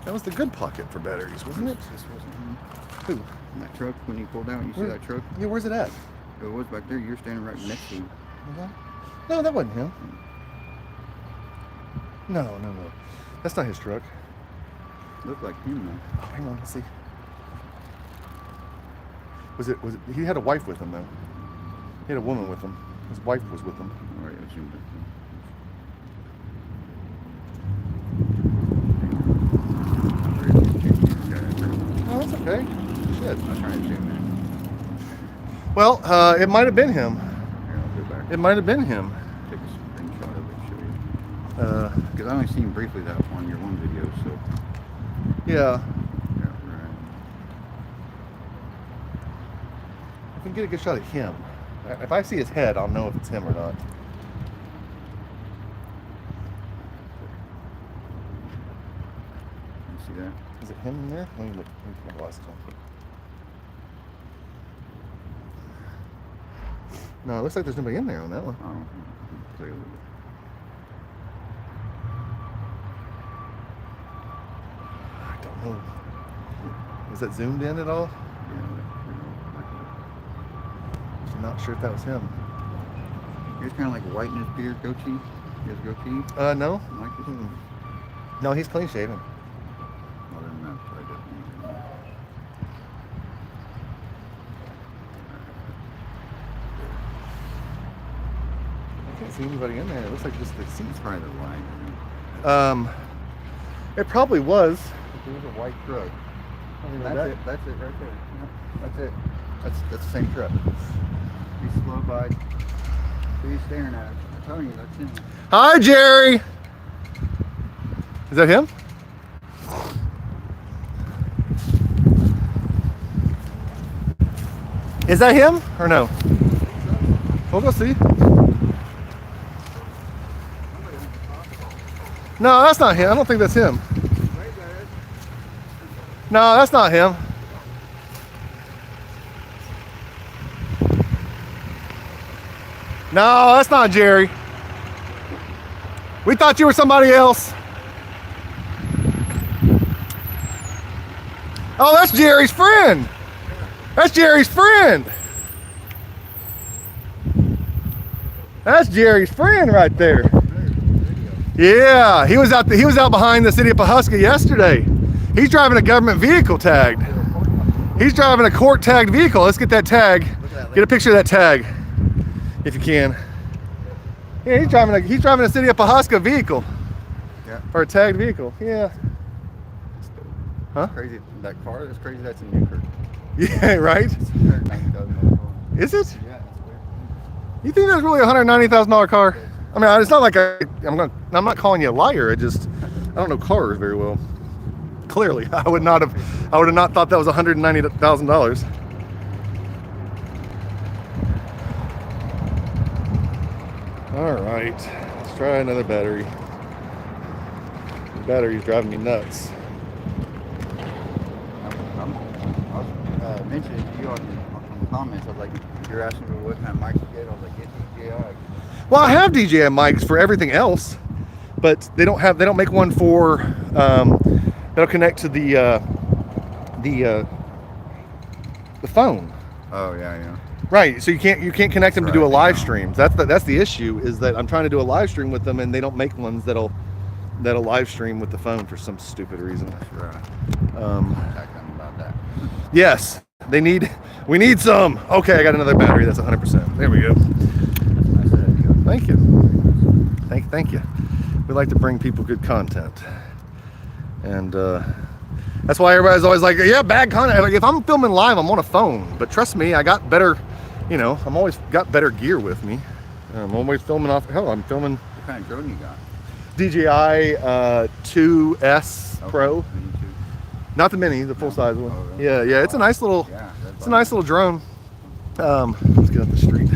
That was the good pocket for batteries, wasn't it? This wasn't him. Who? That truck, when you pulled out, you see Where? that truck? Yeah, where's it at? It was back there. You're standing right next to him. No, that wasn't him. No. That's not his truck. Looked like him, though. Oh, hang on, let's see. Was it, he had a wife with him, though. He had a woman with him. His wife was with him. All right, I zoomed in. Oh, that's okay. Shit. I'm trying to zoom in. Well, it might have been him. Here, I'll go back. It might have been him. Take a screenshot of it, show you. Because I only seen briefly that on your one video, so. Yeah. Yeah, right. I can get a good shot of him. If I see his head, I'll know if it's him or not. You see that? Is it him in there? Let me look. Let me put my glasses on. No, it looks like there's nobody in there on that one. Oh, take a look. I don't know. Is that zoomed in at all? I'm not sure if that was him. He was kind of like white in his beard, goatee. He has a goatee. No. Like this. Mm-mm. No, he's clean shaven. Other than that, I definitely. I can't see anybody in there. It looks like just the It's seats. probably the light. It probably was. There's a white truck. That's That's it. That's it right there. Yeah, that's it. That's the same truck. He's slow by. He's staring at it. I'm telling you, that's him. Hi, Jerry. Is that him? Is that him or no? We'll go see. No, that's not him. I don't think that's him. No, that's not him. No, that's not Jerry. We thought you were somebody else. Oh, that's Jerry's friend. That's Jerry's friend. That's Jerry's friend right there. Yeah, he was out behind the city of Pawhuska yesterday. He's driving a government vehicle tagged. He's driving a court tagged vehicle. Let's get that tag. Get a picture of that tag, if you can. Yeah, he's driving a city of Pawhuska vehicle. Yeah. Or a tagged vehicle. Yeah. Huh? Crazy. That car is crazy. That's a new car. Yeah, right? It's $190,000 car. Is it? Yeah, it's weird. You think that's really a $190,000 car? I mean, it's not like I'm not calling you a liar. I don't know cars very well. Clearly, I would have not thought that was $190,000. All right, let's try another battery. The battery's driving me nuts. I was mentioning to you on the comments, I was like, you're asking me what kind of mics you get. I was like, get DJI. Well, I have DJI mics for everything else, but they don't make one for that'll connect to the phone. Oh yeah. Right, so you can't connect them to Right, do a live yeah. stream. That's the issue, is that I'm trying to do a live stream with them and they don't make ones that'll live stream with the phone for some stupid reason. That's right. Contact them about that. Yes, we need some. Okay, I got another battery. That's 100%. There we go. I said, Thank you. Thank you. We like to bring people good content, and that's why everybody's always like, "Yeah, bad content." Like, if I'm filming live, I'm on a phone. But trust me, I got better. I'm always got better gear with me. I'm always filming off. Hell, I'm filming what kind of drone you got? DJI 2S Pro. Me too. Not the mini, the full size one. Oh, really? Yeah. It's a nice little. Yeah, It's a nice little drone. Let's get up the street.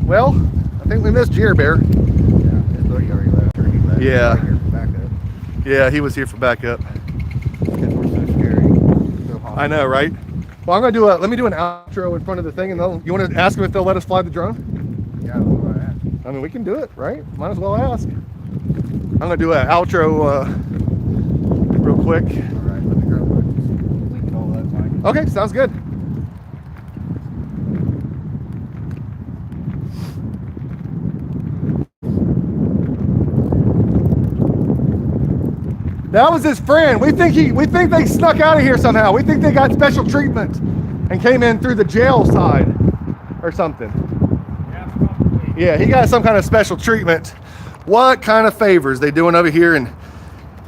Well, I think we missed Jer Bear. Yeah, his buddy already left. Or he left. Yeah. Right here for backup. Yeah, he was here for backup. We're so scary. So hot. I know, right? Well, let me do an outro in front of the thing, and you want to ask them if they'll let us fly the drone? Yeah, that's what I asked. I mean, we can do it, right? Might as well ask. I'm gonna do an outro real quick. All right, let me grab one. We can all that fine. Okay, sounds good. That was his friend. We think they snuck out of here somehow. We think they got special treatment and came in through the jail side or something. Yeah, he got some kind of special treatment. What kind of favors they doing over here in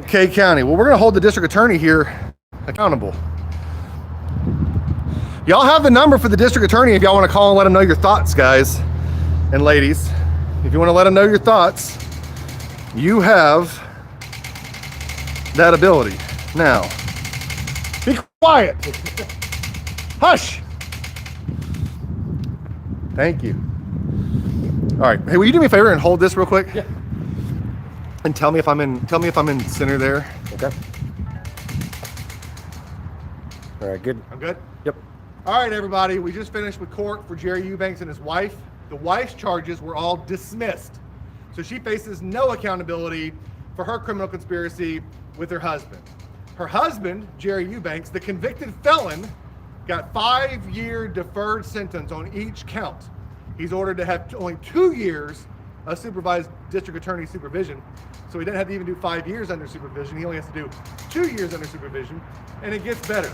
K County? Well, we're gonna hold the district attorney here accountable. Y'all have the number for the district attorney if y'all want to call and let him know your thoughts, guys and ladies. If you want to let him know your thoughts, you have that ability. Now, be quiet. Hush. Thank you. All right. Hey, will you do me a favor and hold this real quick? Yeah. And tell me if I'm in center there. Okay. All right, good. I'm good? Yep. All right, everybody. We just finished with court for Jerry Eubanks and his wife. The wife's charges were all dismissed. So she faces no accountability for her criminal conspiracy with her husband. Her husband, Jerry Eubanks, the convicted felon, got 5-year deferred sentence on each count. He's ordered to have only 2 years of supervised district attorney supervision. So he doesn't have to even do 5 years under supervision. He only has to do 2 years under supervision, and it gets better.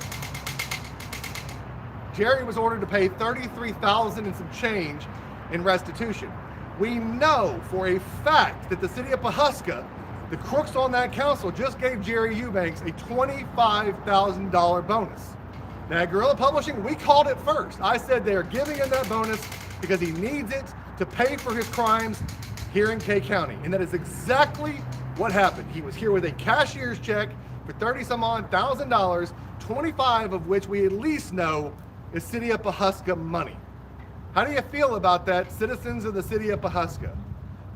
Jerry was ordered to pay $33,000 and some change in restitution. We know for a fact that the city of Pawhuska, the crooks on that council, just gave Jerry Eubanks a $25,000 bonus. Now, at Guerrilla Publishing, we called it first. I said they are giving him that bonus because he needs it to pay for his crimes here in K County. And that is exactly what happened. He was here with a cashier's check for $30-some-odd-thousand, 25 of which we at least know is city of Pawhuska money. How do you feel about that, citizens of the city of Pawhuska?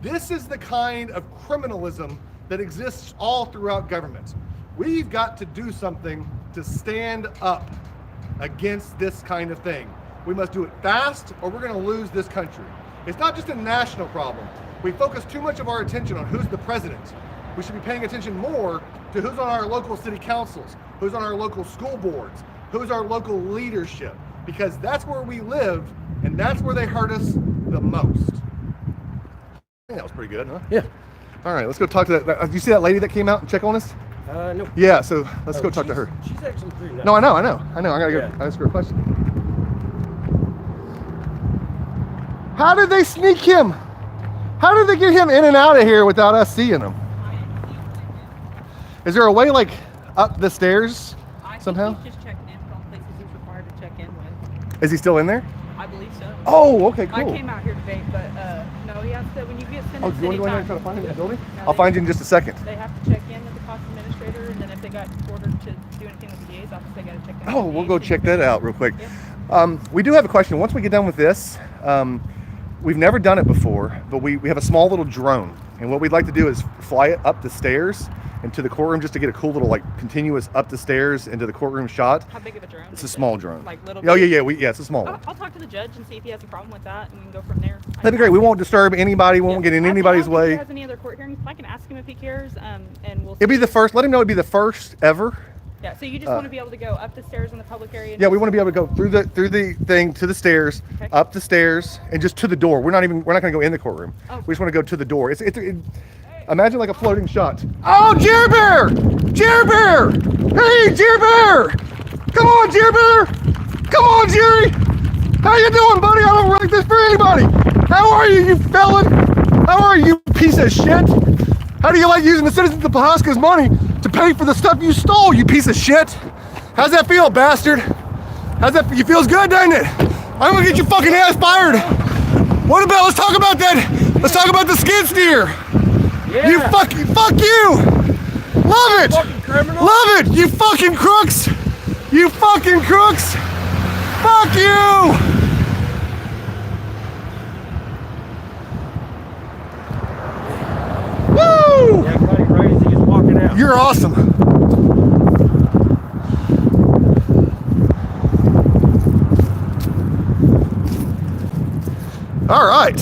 This is the kind of criminalism that exists all throughout government. We've got to do something to stand up against this kind of thing. We must do it fast or we're going to lose this country. It's not just a national problem. We focus too much of our attention on who's the president. We should be paying attention more to who's on our local city councils, who's on our local school boards, who's our local leadership, because that's where we live and that's where they hurt us the most. I think that was pretty good, huh? Yeah. All right, let's go talk to that. Did you see that lady that came out and check on us? No. Yeah, so let's go talk to her. She's actually pretty nice. No, I know. I gotta go Yeah. ask her a question. How did they sneak him? How did they get him in and out of here without us seeing him? Is there a way, like, up the stairs somehow? He's just checking in from places he's required to check in with. Is he still in there? I believe so. Oh, okay, I cool. came out here today, but no, he has to, when you get sentenced Oh, do you want to go in there and try anytime. to find him in the building? No, I'll find you in just a second. They have to check in with the courthouse administrator, and then if they got ordered to do anything with the DA's office, they got to check that. Oh, we'll go check that out real quick. Yeah. We do have a question. Once we get done with this, we've never done it before, but we have a small little drone. And what we'd like to do is fly it up the stairs into the courtroom just to get a cool little like continuous up the stairs into the courtroom shot. How big of a drone? It's a is small it? drone. Like little. Oh, bit? yeah, it's a small one. I'll talk to the judge and see if he has a problem with that, and we can go from there. That'd be great. We won't disturb anybody. We won't get in anybody's If way. he has any other court hearings, I can ask him if he cares, and we'll. It'd be see. the first. Let him know it'd be the first ever. Yeah. So you just want to be able to go up the stairs in the public area. And Yeah, we want to be able to go through the thing to the stairs, Okay. up the stairs, and just to the door. We're not going to go in the courtroom. Oh. We just want to go to the door. Imagine like a floating shot. Oh, Jerry Bear! Jerry Bear! Hey, Jerry Bear! Come on, Jerry Bear! Come on, Jerry! How you doing, buddy? I don't write this for anybody. How are you, you felon? How are you, you piece of shit? How do you like using the citizens of Pawhuska's money to pay for the stuff you stole, you piece of shit? How's that feel, bastard? How's that? You feels good, doesn't it? I'm gonna get your fucking ass fired. What about? Let's talk about that. Let's talk about the skid steer. Yeah. You fuck you. Love it. Fucking criminal. Love it. You fucking crooks. You fucking crooks. Fuck you. Woo! Yeah, caught him right as he was walking out. You're awesome. All right.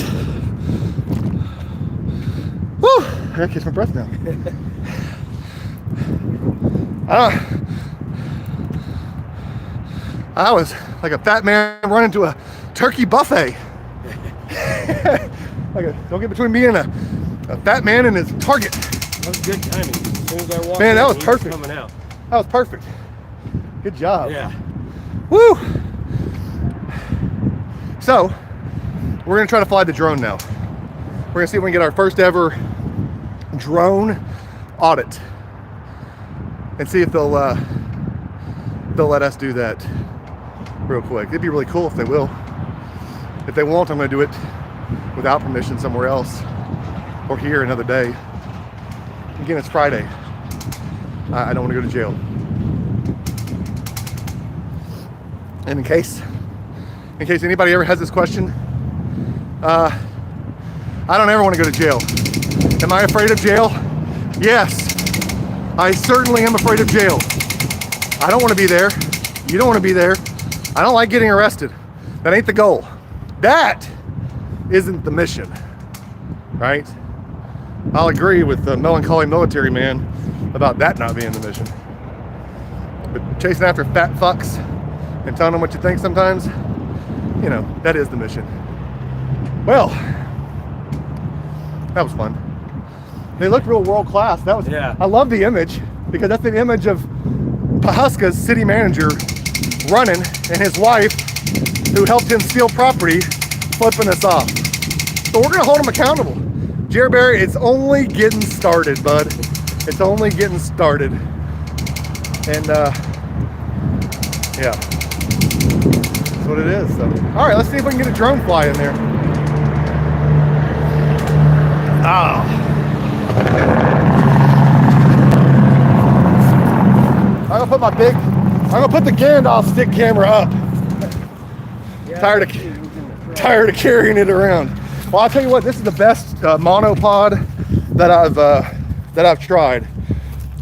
Woo! I gotta catch my breath now. I was like a fat man running to a turkey buffet. Don't get between me and a fat man and his target. That was good timing. As soon as I walked Man, that in, was he perfect. coming out. That was perfect. Good job. Yeah. Woo! So, we're gonna try to fly the drone now. We're gonna see if we can get our first ever drone audit and see if they'll let us do that real quick. It'd be really cool if they will. If they won't, I'm gonna do it without permission somewhere else or here another day. Again, it's Friday. I don't want to go to jail. And in case anybody ever has this question, I don't ever want to go to jail. Am I afraid of jail? Yes, I certainly am afraid of jail. I don't want to be there. You don't want to be there. I don't like getting arrested. That ain't the goal. That isn't the mission, right? I'll agree with the melancholy military man about that not being the mission. But chasing after fat fucks and telling them what you think sometimes, you know, that is the mission. Well, that was fun. They looked real world class. That was, Yeah. I love the image because that's an image of Pawhuska's city manager running and his wife, who helped him steal property, flipping us off. So we're gonna hold him accountable. Jerry Barry, it's only getting started, bud. It's only getting started. And yeah, that's what it is. So, all right, let's see if we can get a drone fly in there. Oh. I'm gonna put the Gandalf stick camera up. Tired of carrying it around. Well, I'll tell you what, this is the best monopod that I've tried.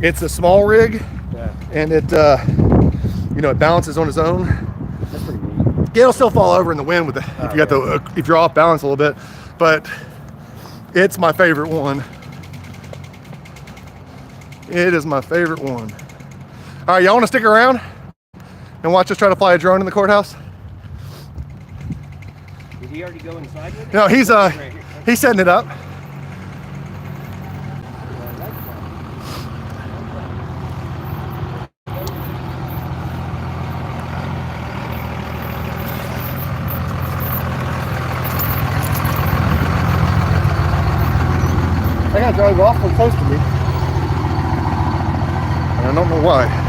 It's a small rig, and it it balances on its own. That's pretty neat. It'll still fall over in the wind with if you're off balance a little bit, but it's my favorite one. It is my favorite one. All right, y'all want to stick around and watch us try to fly a drone in the courthouse? Did he already go inside with it? No, he's setting it up. I gotta drive awful close to me. I don't know why.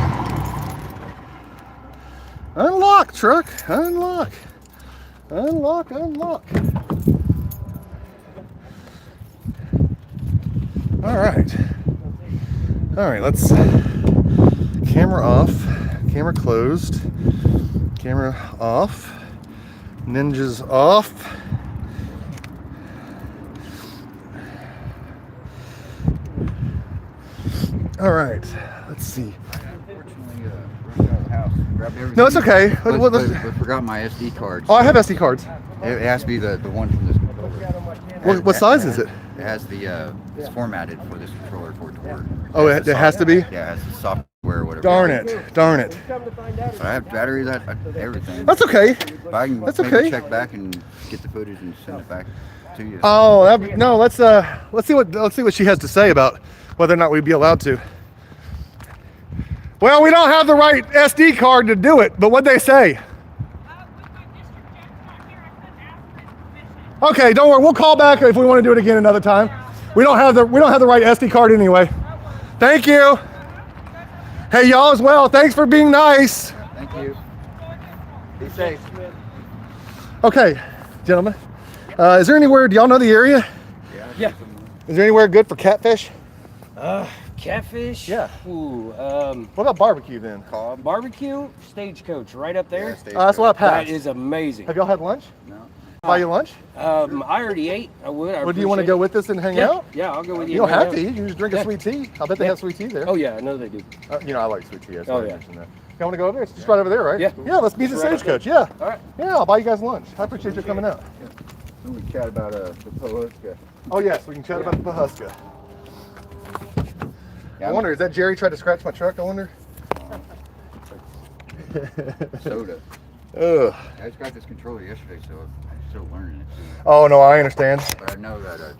Unlock, truck. Unlock. Unlock, unlock. All right. All right, let's camera off, camera closed, camera off, ninjas off. All right, let's see. Unfortunately, rushed out of the house, grabbed everything. No, it's okay. But forgot my SD cards. Oh, I have SD cards. It has to be the one from this controller. What size is it? It has the, it's formatted for this controller for it to work. Oh, it has to be? Yeah, it has the software or whatever. Darn it, darn it. But I have batteries, everything. That's okay. But I can That's maybe okay. check back and get the footage and send it back to you. Oh, no. Let's see what she has to say about whether or not we'd be allowed to. Well, we don't have the right SD card to do it, but what'd they say? With my district judge not here, I couldn't ask for his permission. Okay, don't worry. We'll call back if we want to do it again another time. We don't have the right SD card anyway. Thank you. Hey, y'all as well. Thanks for being nice. Thank you. Be safe. Okay, gentlemen. Is there anywhere? Do y'all know the area? Yeah. Is there anywhere good for catfish? Catfish? Yeah. Ooh, What about barbecue then? barbecue, Stagecoach, right up there. That's what I passed. That is amazing. Have y'all had lunch? No. Buy you lunch? I already ate. I would. Well, do you want to go with us and hang Yeah, out? yeah, I'll go with you. You don't and hang have to. out. You can just drink a sweet tea. I bet they have sweet tea there. Oh yeah, I know they do. You know, I like sweet tea. That's Oh, why I yeah. mentioned that. You want to go over there? It's just right over there, right? Yeah. Yeah, let's meet the It's right up Stagecoach. Yeah. All right. Yeah, I'll buy you guys lunch. I appreciate you coming out. So we chat about the Pawhuska. Oh, yes, we can chat about the Pawhuska. Yeah, I wonder, is that Jerry tried to scratch my truck? I wonder. Soda. Ugh. I just got this controller yesterday, so I'm still learning it too. Oh, no, I understand. But I know that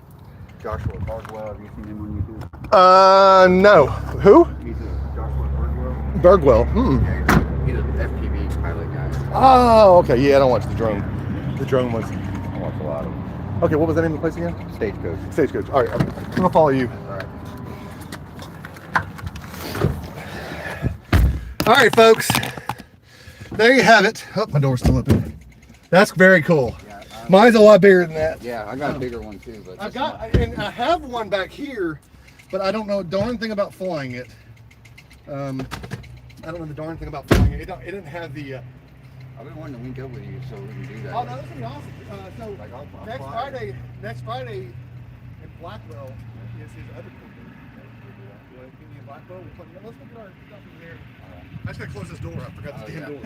Joshua Bardwell, have you seen him on YouTube? No. Who? He's a Joshua Bardwell. Bergwell. Yeah, he's an FPV pilot guy. Oh, okay. Yeah, I don't watch the drone. The drone ones. I watch a lot of them. Okay, what was the name of the place again? Stagecoach. Stagecoach. All right, I'm gonna follow you. All right. All right, folks. There you have it. Oh, my door's still open. That's very cool. Yeah, Mine's a lot bigger than that. yeah, I got a bigger one too, but And I have one back here, but I don't know a darn thing about flying it. I don't know the darn thing about flying it. It didn't have the. I've been wanting to link up with you so we can do that. Oh no, that's gonna be awesome. So Like, I'll next Friday in Blackwell is his other company. You want to meet me in Blackwell? Let's look at our stuff in there. I just gotta close this door. I forgot the damn door.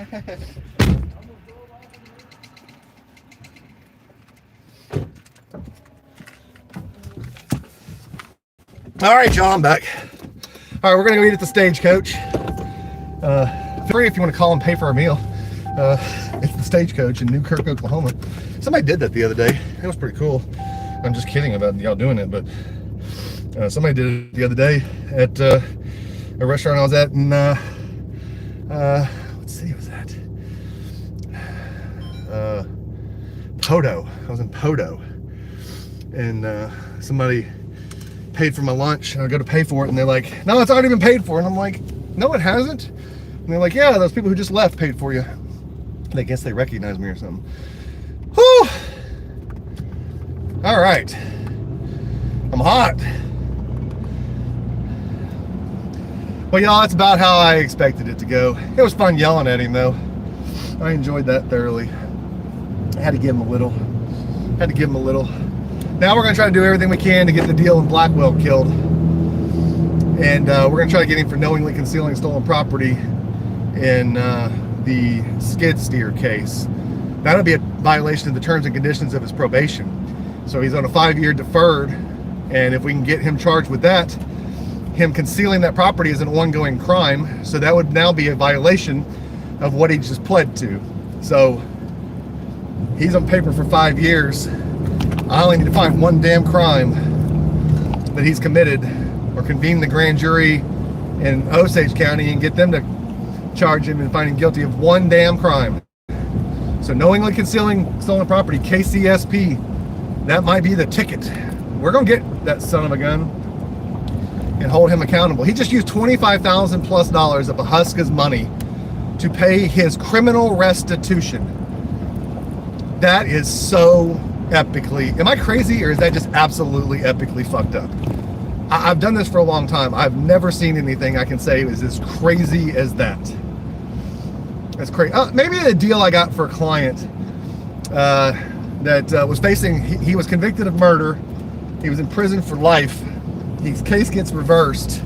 All right, y'all, I'm back. All right, we're gonna go eat at the Stagecoach. Free if you want to call and pay for our meal. It's the Stagecoach in Newkirk, Oklahoma. Somebody did that the other day. It was pretty cool. I'm just kidding about y'all doing it, but somebody did it the other day at a restaurant I was at in what city was that? Poto. I was in Poto, and somebody paid for my lunch, and I go to pay for it, and they're like, "No, it's already been paid for." And I'm like, "No, it hasn't." And they're like, "Yeah, those people who just left paid for you." And I guess they recognize me or something. Whew. All right. I'm hot. Well, y'all, that's about how I expected it to go. It was fun yelling at him, though. I enjoyed that thoroughly. I had to give him a little. Now we're going to try to do everything we can to get the deal in Blackwell killed. And we're going to try to get him for knowingly concealing stolen property in the skid steer case. That'll be a violation of the terms and conditions of his probation. So he's on a 5-year deferred, and if we can get him charged with that, him concealing that property is an ongoing crime, so that would now be a violation of what he just pled to. So he's on paper for 5 years. I only need to find one damn crime that he's committed, or convene the grand jury in Osage County and get them to charge him and find him guilty of one damn crime. So knowingly concealing stolen property, KCSP, that might be the ticket. We're gonna get that son of a gun and hold him accountable. He just used $25,000 plus of Pawhuska's money to pay his criminal restitution. That is so epically, am I crazy, or is that just absolutely epically fucked up? I've done this for a long time. I've never seen anything I can say is as crazy as that. That's crazy. Maybe a deal I got for a client that was facing, he was convicted of murder. He was in prison for life. His case gets reversed.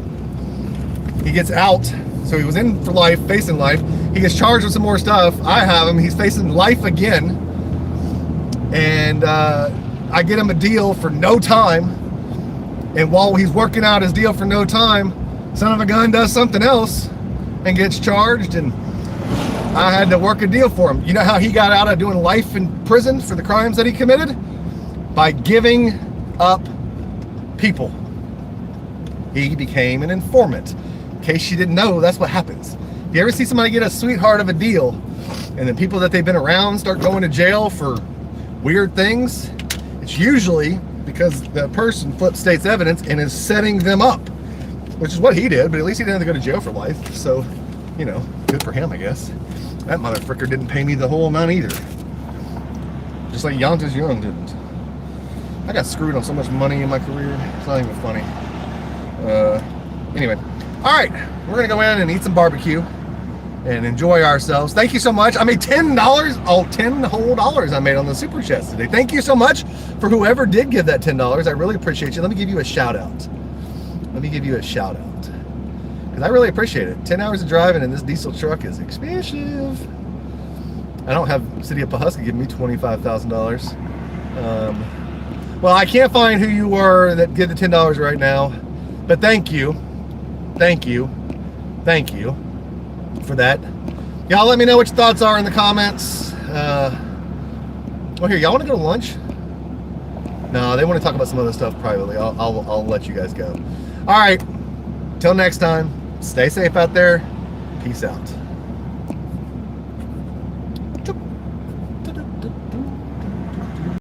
He gets out. So he was in for life, facing life. He gets charged with some more stuff. I have him. He's facing life again. And I get him a deal for no time. And while he's working out his deal for no time, son of a gun does something else and gets charged, and I had to work a deal for him. You know how he got out of doing life in prison for the crimes that he committed? By giving up people. He became an informant. In case you didn't know, that's what happens. If you ever see somebody get a sweetheart of a deal, and then people that they've been around start going to jail for weird things, it's usually because the person flipped state's evidence and is setting them up, which is what he did, but at least he didn't have to go to jail for life. So, you know, good for him, I guess. That motherfucker didn't pay me the whole amount either. Just like Yontas Young didn't. I got screwed on so much money in my career, it's not even funny. Anyway, all right, we're gonna go in and eat some barbecue and enjoy ourselves. Thank you so much. I made $10, oh, 10 whole dollars I made on the super chats today. Thank you so much for whoever did give that $10. I really appreciate you. Let me give you a shout out. Let me give you a shout out. Because I really appreciate it. 10 hours of driving in this diesel truck is expensive. I don't have City of Pawhuska giving me $25,000. Well, I can't find who you were that did the $10 right now, but thank you. Thank you. Thank you for that. Y'all let me know what your thoughts are in the comments. Well, here, y'all want to go to lunch? No, they want to talk about some other stuff privately. I'll let you guys go. All right, till next time, stay safe out there. Peace out.